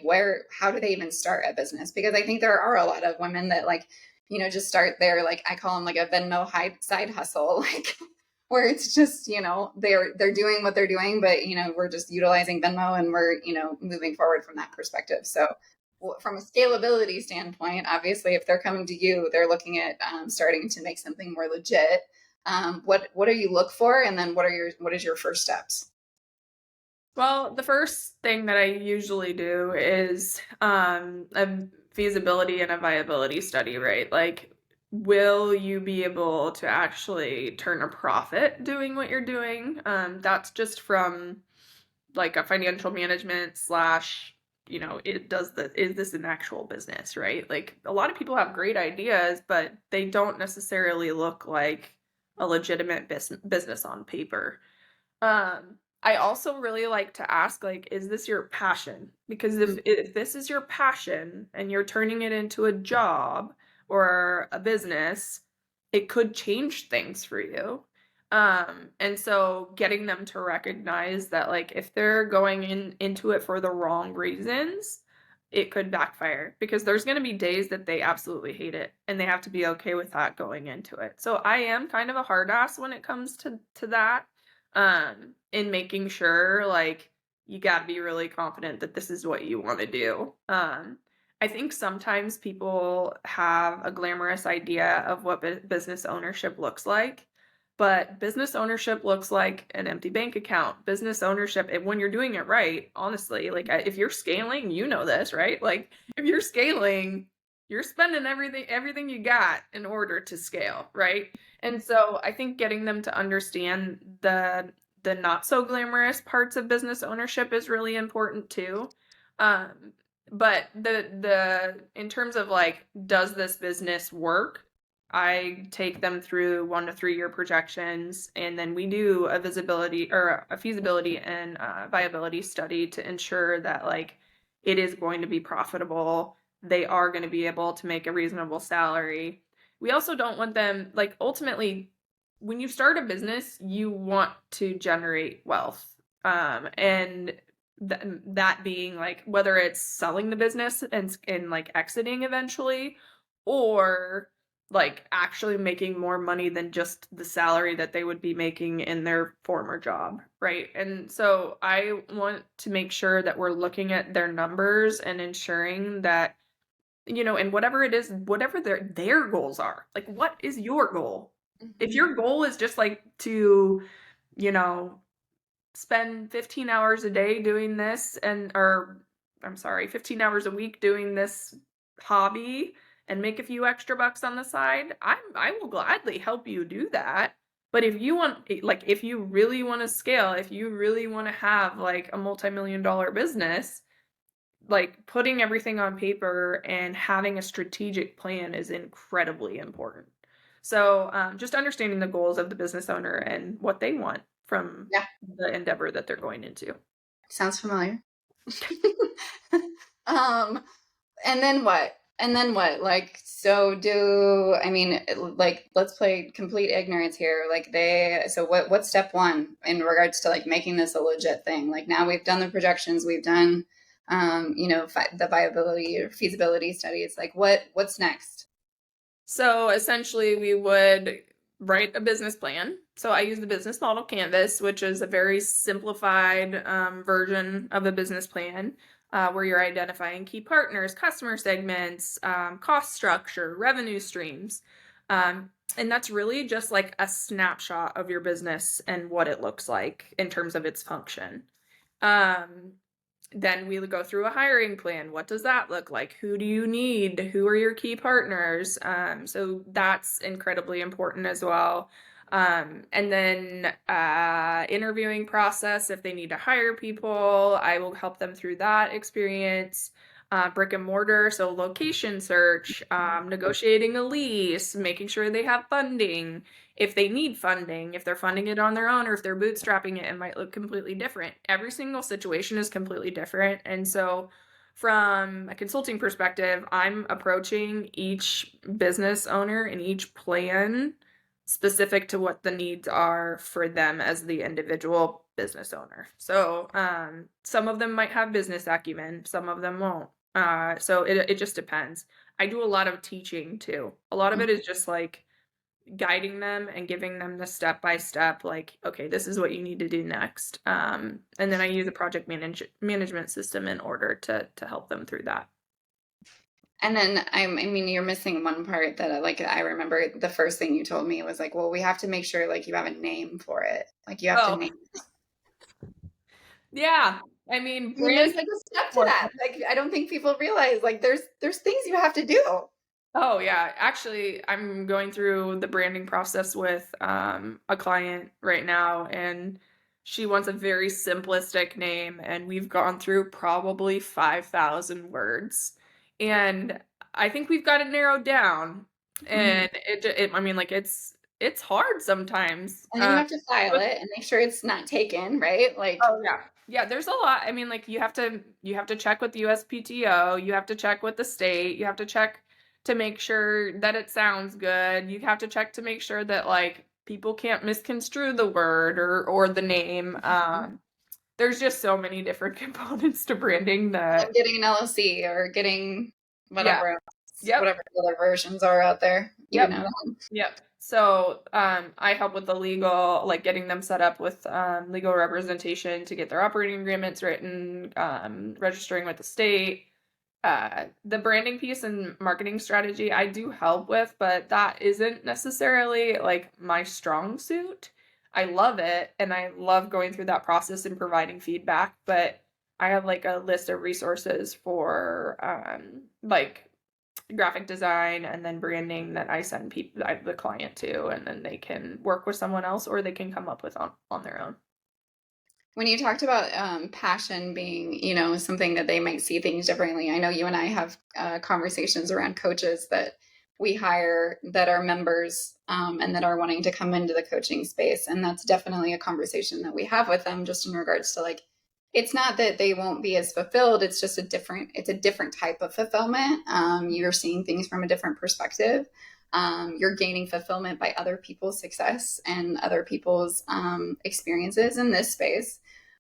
how do they even start a business? Because I think there are a lot of women that like just start their, like I call them like a Venmo side hustle, like where it's just they're doing what they're doing, but we're just utilizing Venmo and we're moving forward from that perspective. So from a scalability standpoint, obviously, if they're coming to you, they're looking at starting to make something more legit. What do you look for, and then what is your first steps? Well, the first thing that I usually do is a feasibility and a viability study, right? Like, will you be able to actually turn a profit doing what you're doing? That's just from like a financial management slash, is this an actual business, right? Like, a lot of people have great ideas, but they don't necessarily look like a legitimate business on paper. I also really like to ask, like, is this your passion? Because if this is your passion and you're turning it into a job or a business, it could change things for you. And so getting them to recognize that, like, if they're going into it for the wrong reasons, it could backfire because there's going to be days that they absolutely hate it and they have to be okay with that going into it. So I am kind of a hard ass when it comes to that, in making sure, like, you got to be really confident that this is what you want to do. I think sometimes people have a glamorous idea of what business ownership looks like, but business ownership looks like an empty bank account. Business ownership, and when you're doing it right, honestly, like, if you're scaling, you know this, right? Like, if you're scaling, you're spending everything you got in order to scale, right? And so I think getting them to understand the not so glamorous parts of business ownership is really important too. Um, but the in terms of, like, does this business work? I take them through 1 to 3 year projections, and then we do a visibility or a feasibility and viability study to ensure that, like, it is going to be profitable. They are going to be able to make a reasonable salary. We also don't want them, like, ultimately, when you start a business, you want to generate wealth. And that being, like, whether it's selling the business and like exiting eventually, or like actually making more money than just the salary that they would be making in their former job, right? And so I want to make sure that we're looking at their numbers and ensuring that, and whatever it is, whatever their goals are. Like, what is your goal? If Mhm. your goal is just like to, you know, spend 15 hours a day doing this, and or I'm sorry, 15 hours a week doing this hobby and make a few extra bucks on the side, I will gladly help you do that. But if you want, like, if you really want to scale, if you really want to have like a multi-million dollar business, like, putting everything on paper and having a strategic plan is incredibly important. So, just understanding the goals of the business owner and what they want from Yeah, the endeavor that they're going into. sounds familiar. um, and then what? And then what? Like, so do I mean, like, let's play complete ignorance here. Like, so what's step one in regards to like making this a legit thing? Like, now we've done the projections, we've done, the viability or feasibility studies. Like, what's next? So, essentially, we would write a business plan. So, I use the business model canvas, which is a very simplified version of a business plan, where you're identifying key partners, customer segments, cost structure, revenue streams. And that's really just like a snapshot of your business and what it looks like in terms of its function. Um, then we would go through a hiring plan. What does that look like? Who do you need? Who are your key partners? So that's incredibly important as well. And then interviewing process. If they need to hire people, I will help them through that experience. Brick and mortar, so location search, negotiating a lease, making sure they have funding. If they need funding, if they're funding it on their own, or if they're bootstrapping it, it might look completely different. Every single situation is completely different. And so, from a consulting perspective, I'm approaching each business owner and each plan specific to what the needs are for them as the individual business owner. So, some of them might have business acumen, some of them won't. So it just depends. I do a lot of teaching too. A lot of it is just like guiding them and giving them the step by step, like, okay, this is what you need to do next. And then I use a project management system in order to help them through that. And then I mean, you're missing one part that I remember the first thing you told me was like, well, we have to make sure like you have a name for it. Like you have to Oh, name. yeah. I mean, I mean, there's branding like a is step to that. important. Like I don't think people realize like there's things you have to do. Oh yeah, actually, I'm going through the branding process with a client right now, and she wants a very simplistic name, and we've gone through probably 5,000 words, and I think we've got it narrowed down. Mhm. And I mean, like it's hard sometimes. And then you have to file it and make sure it's not taken, right? Like Oh yeah. Yeah, there's a lot. I mean, like you have to check with the USPTO, you have to check with the state, you have to check to make sure that it sounds good. You have to check to make sure that like people can't misconstrue the word or the name. There's just so many different components to branding I'm that getting an LLC or getting yeah. whatever else, Yep. whatever other versions are out there. You Yep. know. Yep. So, I help with the legal, like getting them set up with legal representation to get their operating agreements written, registering with the state. The branding piece and marketing strategy I do help with, but that isn't necessarily like my strong suit. I love it and I love going through that process and providing feedback, but I have like a list of resources for like graphic design and then branding that I send people the client to, and then they can work with someone else or they can come up with on their own. When you talked about passion being, something that they might see things differently, I know you and I have conversations around coaches that we hire that are members and that are wanting to come into the coaching space. And that's definitely a conversation that we have with them just in regards to like, it's not that they won't be as fulfilled. It's just it's a different type of fulfillment. You're seeing things from a different perspective. You're gaining fulfillment by other people's success and other people's experiences in this space.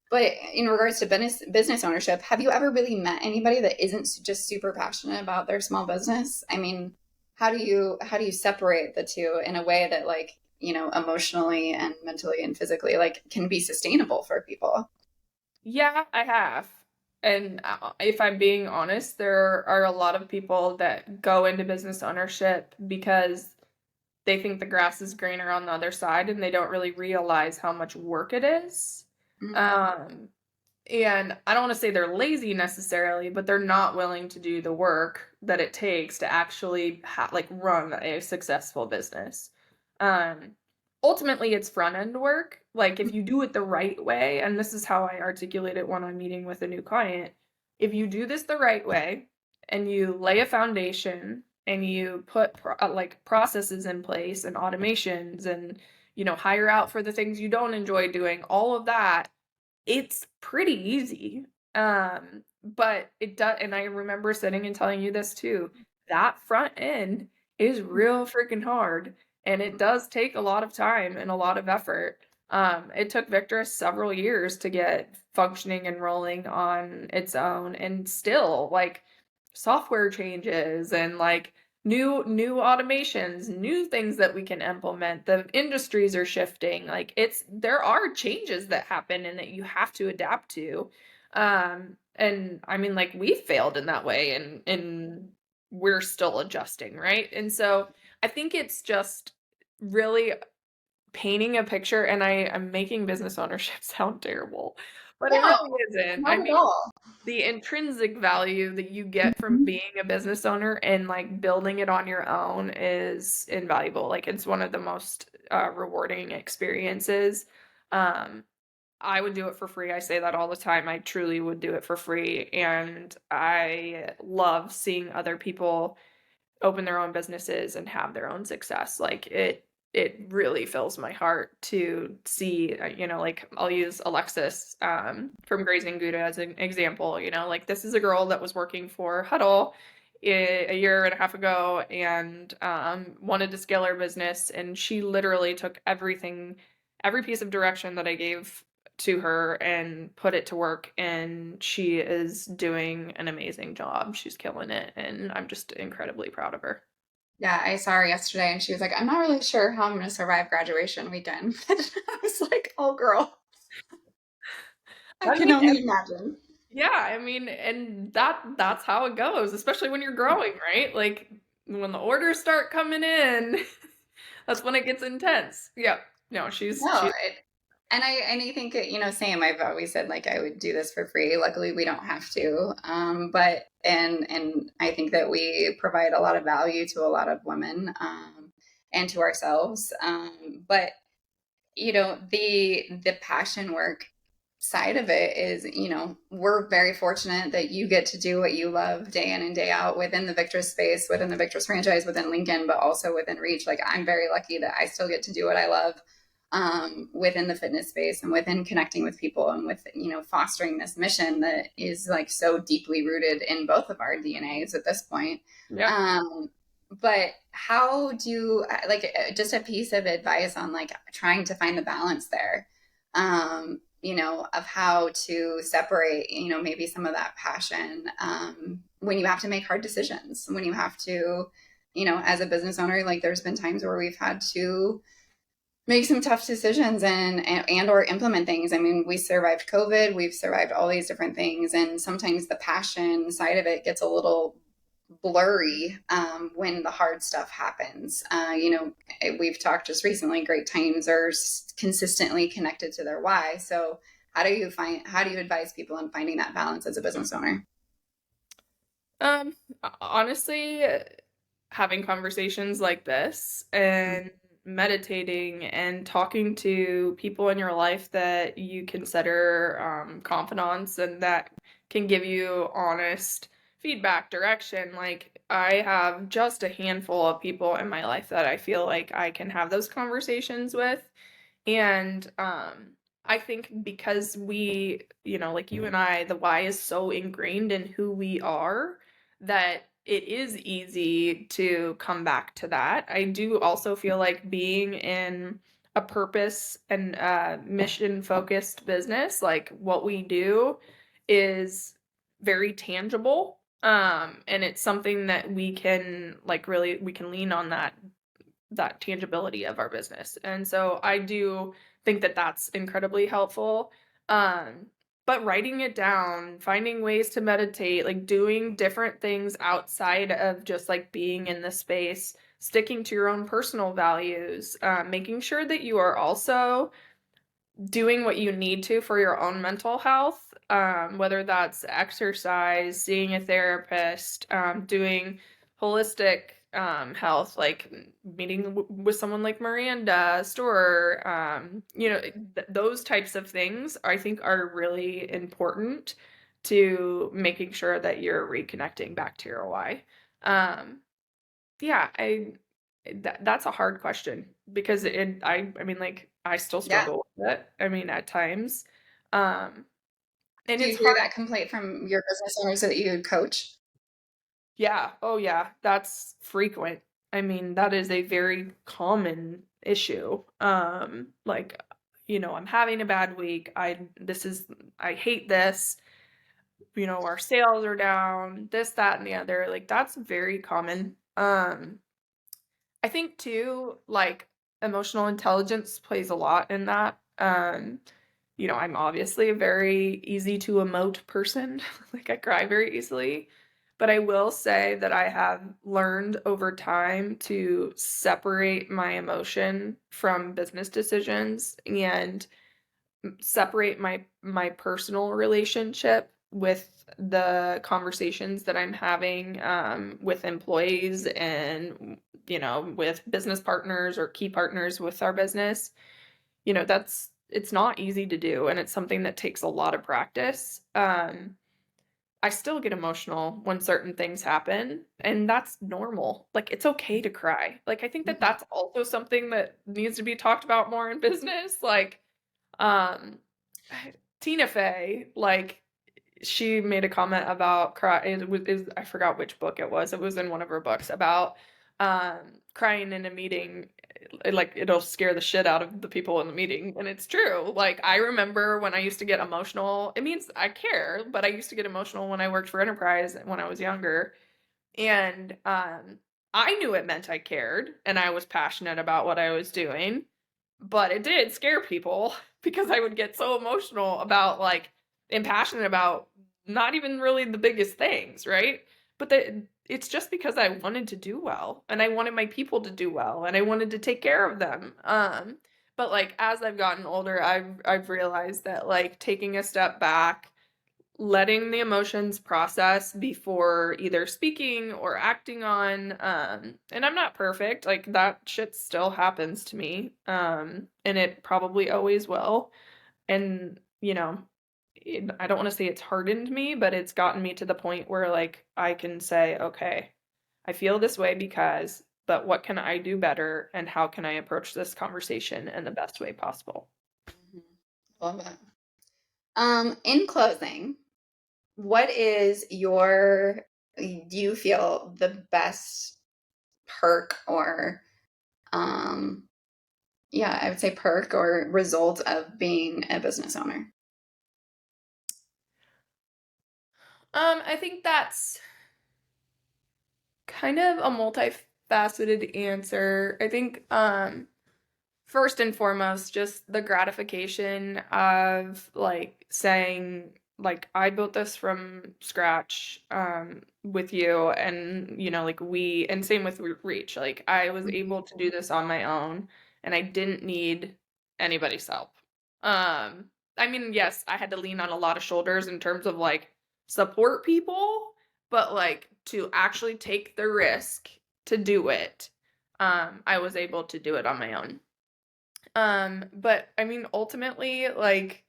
But in regards to business ownership, have you ever really met anybody that isn't just super passionate about their small business? I mean, how do you separate the two in a way that like, emotionally and mentally and physically like can be sustainable for people? Yeah, I have. And if I'm being honest, there are a lot of people that go into business ownership because they think the grass is greener on the other side and they don't really realize how much work it is. Mhm. Um, and I don't want to say they're lazy necessarily, but they're not willing to do the work that it takes to actually like run a successful business. Um, Ultimately, it's front end work. Like if you do it the right way, and this is how I articulate it when I'm meeting with a new client. If you do this the right way, and you lay a foundation, and you put like processes in place and automations, and hire out for the things you don't enjoy doing, all of that it's pretty easy. But it does, and I remember sitting and telling you this too. That front end is real freaking hard, and it does take a lot of time and a lot of effort. It took VICTRESS several years to get functioning and rolling on its own, and still like software changes and like new automations, new things that we can implement. The industries are shifting. Like there are changes that happen and that you have to adapt to. And I mean like we failed in that way and we're still adjusting, right? And so I think it's just really painting a picture, and I'm making business ownership sound terrible, but it No, really isn't. I not at mean, all. the intrinsic value that you get from being a business owner and like building it on your own is invaluable. Like it's one of the most rewarding experiences. Um, I would do it for free. I say that all the time. I truly would do it for free. And I love seeing other people open their own businesses and have their own success. Like it really fills my heart to see, like I'll use Alexis from Grazing Gouda as an example. Like this is a girl that was working for Huddle a year and a half ago and wanted to scale her business, and she literally took every piece of direction that I gave to her and put it to work, and she is doing an amazing job. She's killing it and I'm just incredibly proud of her. Yeah, I saw her yesterday and she was like, I'm not really sure how I'm going to survive graduation weekend. I was like, oh, girl, I I can mean, only imagine. Yeah, I mean, and that's how it goes, especially when you're growing, right? Like when the orders start coming in, that's when it gets intense. Yeah. No, No, she's and I think same. I've always said like I would do this for free. Luckily, we don't have to. But and I think that we provide a lot of value to a lot of women, and to ourselves. But the passion work side of it is, we're very fortunate that you get to do what you love day in and day out within the VICTRESS space, within the VICTRESS franchise, within Lincoln, but also within Reach. Like I'm very lucky that I still get to do what I love, within the fitness space and within connecting with people and with, fostering this mission that is like so deeply rooted in both of our DNAs at this point. yeah. Um, but how do like just a piece of advice on like trying to find the balance there, of how to separate, maybe some of that passion, when you have to make hard decisions, when you have to, as a business owner, like there's been times where we've had to make some tough decisions and or implement things. I mean, we survived COVID, we've survived all these different things, and sometimes the passion side of it gets a little blurry, when the hard stuff happens. We've talked just recently, great times are consistently connected to their why. So how do you advise people on finding that balance as a business owner? Um, Honestly, having conversations like this and meditating and talking to people in your life that you consider confidants and that can give you honest feedback, direction. Like, I have just a handful of people in my life that I feel like I can have those conversations with. And I think because like you and I, the why is so ingrained in who we are that it is easy to come back to that. I do also feel like being in a purpose and mission focused business, like what we do, is very tangible. And it's something that we can like really we can lean on that tangibility of our business. And so I do think that that's incredibly helpful. Um, but writing it down, finding ways to meditate, like doing different things outside of just like being in the space, sticking to your own personal values, making sure that you are also doing what you need to for your own mental health, whether that's exercise, seeing a therapist, doing holistic health, like meeting with someone like Miranda Store, those types of things I think are really important to making sure that you're reconnecting back to your why. Um, yeah, that's a hard question because I mean, like, I still Yeah. struggle with it, I mean, at times, um, and Do it's you hear hard. that complaint from your business owners that you coach? Yeah, oh, yeah, that's frequent. I mean, that is a very common issue, like, "I'm having a bad week, I hate this," "Our sales are down," this, that, and the other, like, that's very common. I think too, like, emotional intelligence plays a lot in that. I'm obviously a very easy to emote person. Like, I cry very easily. But I will say that I have learned over time to separate my emotion from business decisions and separate my personal relationship with the conversations that I'm having with employees and with business partners or key partners with our business. That's it's not easy to do and it's something that takes a lot of practice. I still get emotional when certain things happen, and that's normal. Like, it's okay to cry. Like, I think that Mhm. that's also something that needs to be talked about more in business. Like, um, Tina Fey, like, she made a comment about I forgot which book it was. It was in one of her books about crying in a meeting, like it'll scare the shit out of the people in the meeting, and it's true. Like, I remember when I used to get emotional. It means I care, but I used to get emotional when I worked for Enterprise when I was younger, and I knew it meant I cared and I was passionate about what I was doing, but it did scare people because I would get so emotional about like and passionate about not even really the biggest things, right? But it's just because I wanted to do well, and I wanted my people to do well, and I wanted to take care of them. But like as I've gotten older, I've realized that like taking a step back, letting the emotions process before either speaking or acting on, and I'm not perfect, like that shit still happens to me, and it probably always will. And I don't want to say it's hardened me, but it's gotten me to the point where like I can say, okay, I feel this way because, but what can I do better, and how can I approach this conversation in the best way possible? Mhm. Love it. In closing, what is do you feel the best perk or, um, yeah, I would say perk or result of being a business owner? I think that's kind of a multifaceted answer. I think first and foremost, just the gratification of like saying like I built this from scratch with you, and like we, and same with Reach, like I was able to do this on my own, and I didn't need anybody's help. I mean, yes, I had to lean on a lot of shoulders in terms of like support people, but like to actually take the risk to do it, I was able to do it on my own. But I mean, ultimately, like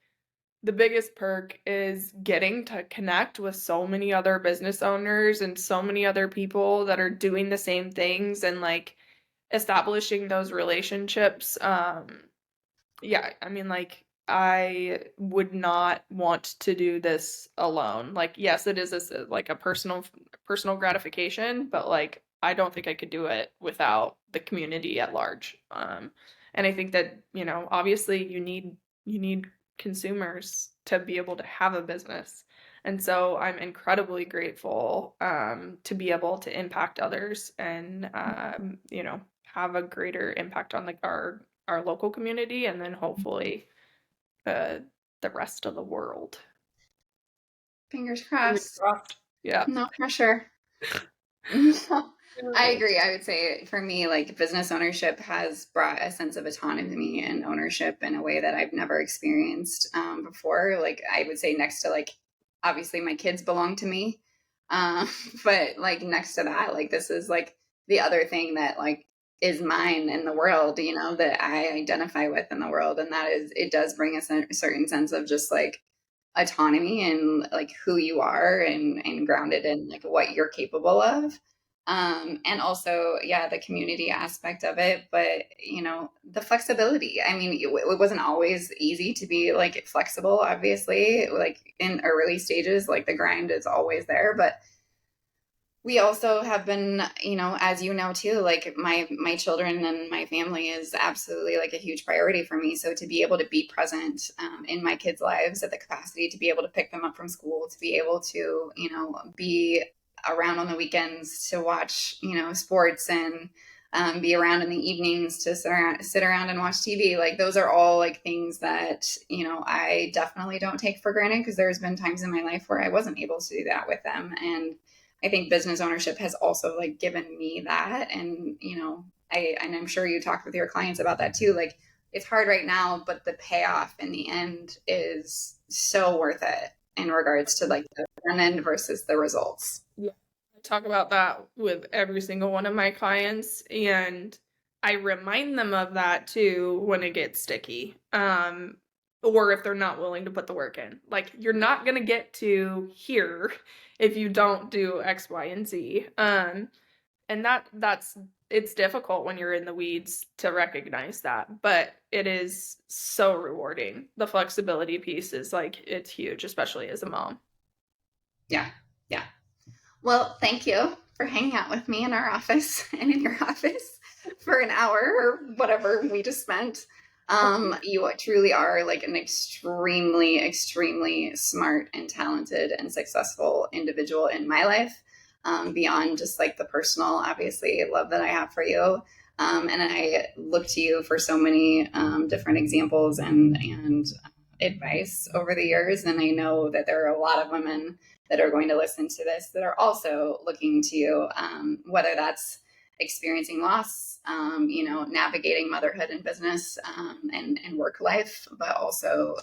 the biggest perk is getting to connect with so many other business owners and so many other people that are doing the same things, and like establishing those relationships. Yeah, I mean, like I would not want to do this alone. Like, yes, it is like a personal gratification, but like I don't think I could do it without the community at large. And I think that, obviously you need consumers to be able to have a business. And so I'm incredibly grateful to be able to impact others, and have a greater impact on like our local community, and then hopefully uh, the rest of the world. Fingers Fingers crossed. crossed. Yeah. No pressure. No, I agree. I would say for me, like business ownership has brought a sense of autonomy and ownership in a way that I've never experienced before. Like I would say next to like, obviously my kids belong to me. Um, but like next to that, like this is like the other thing that like is mine in the world, that I identify with in the world. And that is, it does bring a certain sense of just like autonomy and like who you are and grounded in like what you're capable of. And also, yeah, the community aspect of it, but the flexibility. I mean, it wasn't always easy to be like flexible, obviously, like in early stages, like the grind is always there, but we also have been, as you know too, like my children and my family is absolutely like a huge priority for me. So to be able to be present in my kids' lives at the capacity to be able to pick them up from school, to be able to be around on the weekends to watch sports, and be around in the evenings to sit around and watch TV. Like those are all like things that I definitely don't take for granted, because there's been times in my life where I wasn't able to do that with them. And I think business ownership has also like given me that. And, and I'm sure you talked with your clients about that too. Like it's hard right now, but the payoff in the end is so worth it in regards to like the front end versus the results. Yeah. I talk about that with every single one of my clients, and I remind them of that too when it gets sticky. Or if they're not willing to put the work in. Like you're not gonna get to here if you don't do X, Y, and Z. And that's it's difficult when you're in the weeds to recognize that, but it is so rewarding. The flexibility piece is like it's huge, especially as a mom. Yeah. Yeah. Well, thank you for hanging out with me in our office and in your office for an hour or whatever we just spent. You truly are like an extremely, extremely smart and talented and successful individual in my life. Beyond just like the personal, obviously, love that I have for you. And I look to you for so many different examples and advice over the years. And I know that there are a lot of women that are going to listen to this that are also looking to you, whether that's experiencing loss, navigating motherhood and business, and work life, but also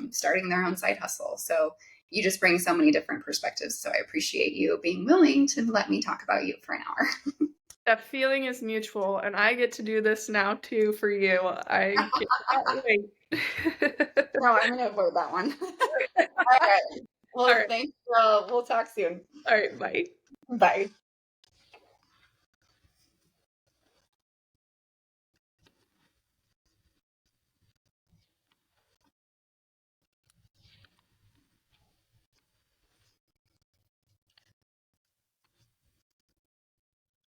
starting their own side hustle. So you just bring so many different perspectives. So I appreciate you being willing to let me talk about you for an hour. That feeling is mutual, and I get to do this now too for you. I cannot wait. No, I'm going to avoid that one. All right. All Well, right. thanks. We'll talk soon. All right. Bye. Bye.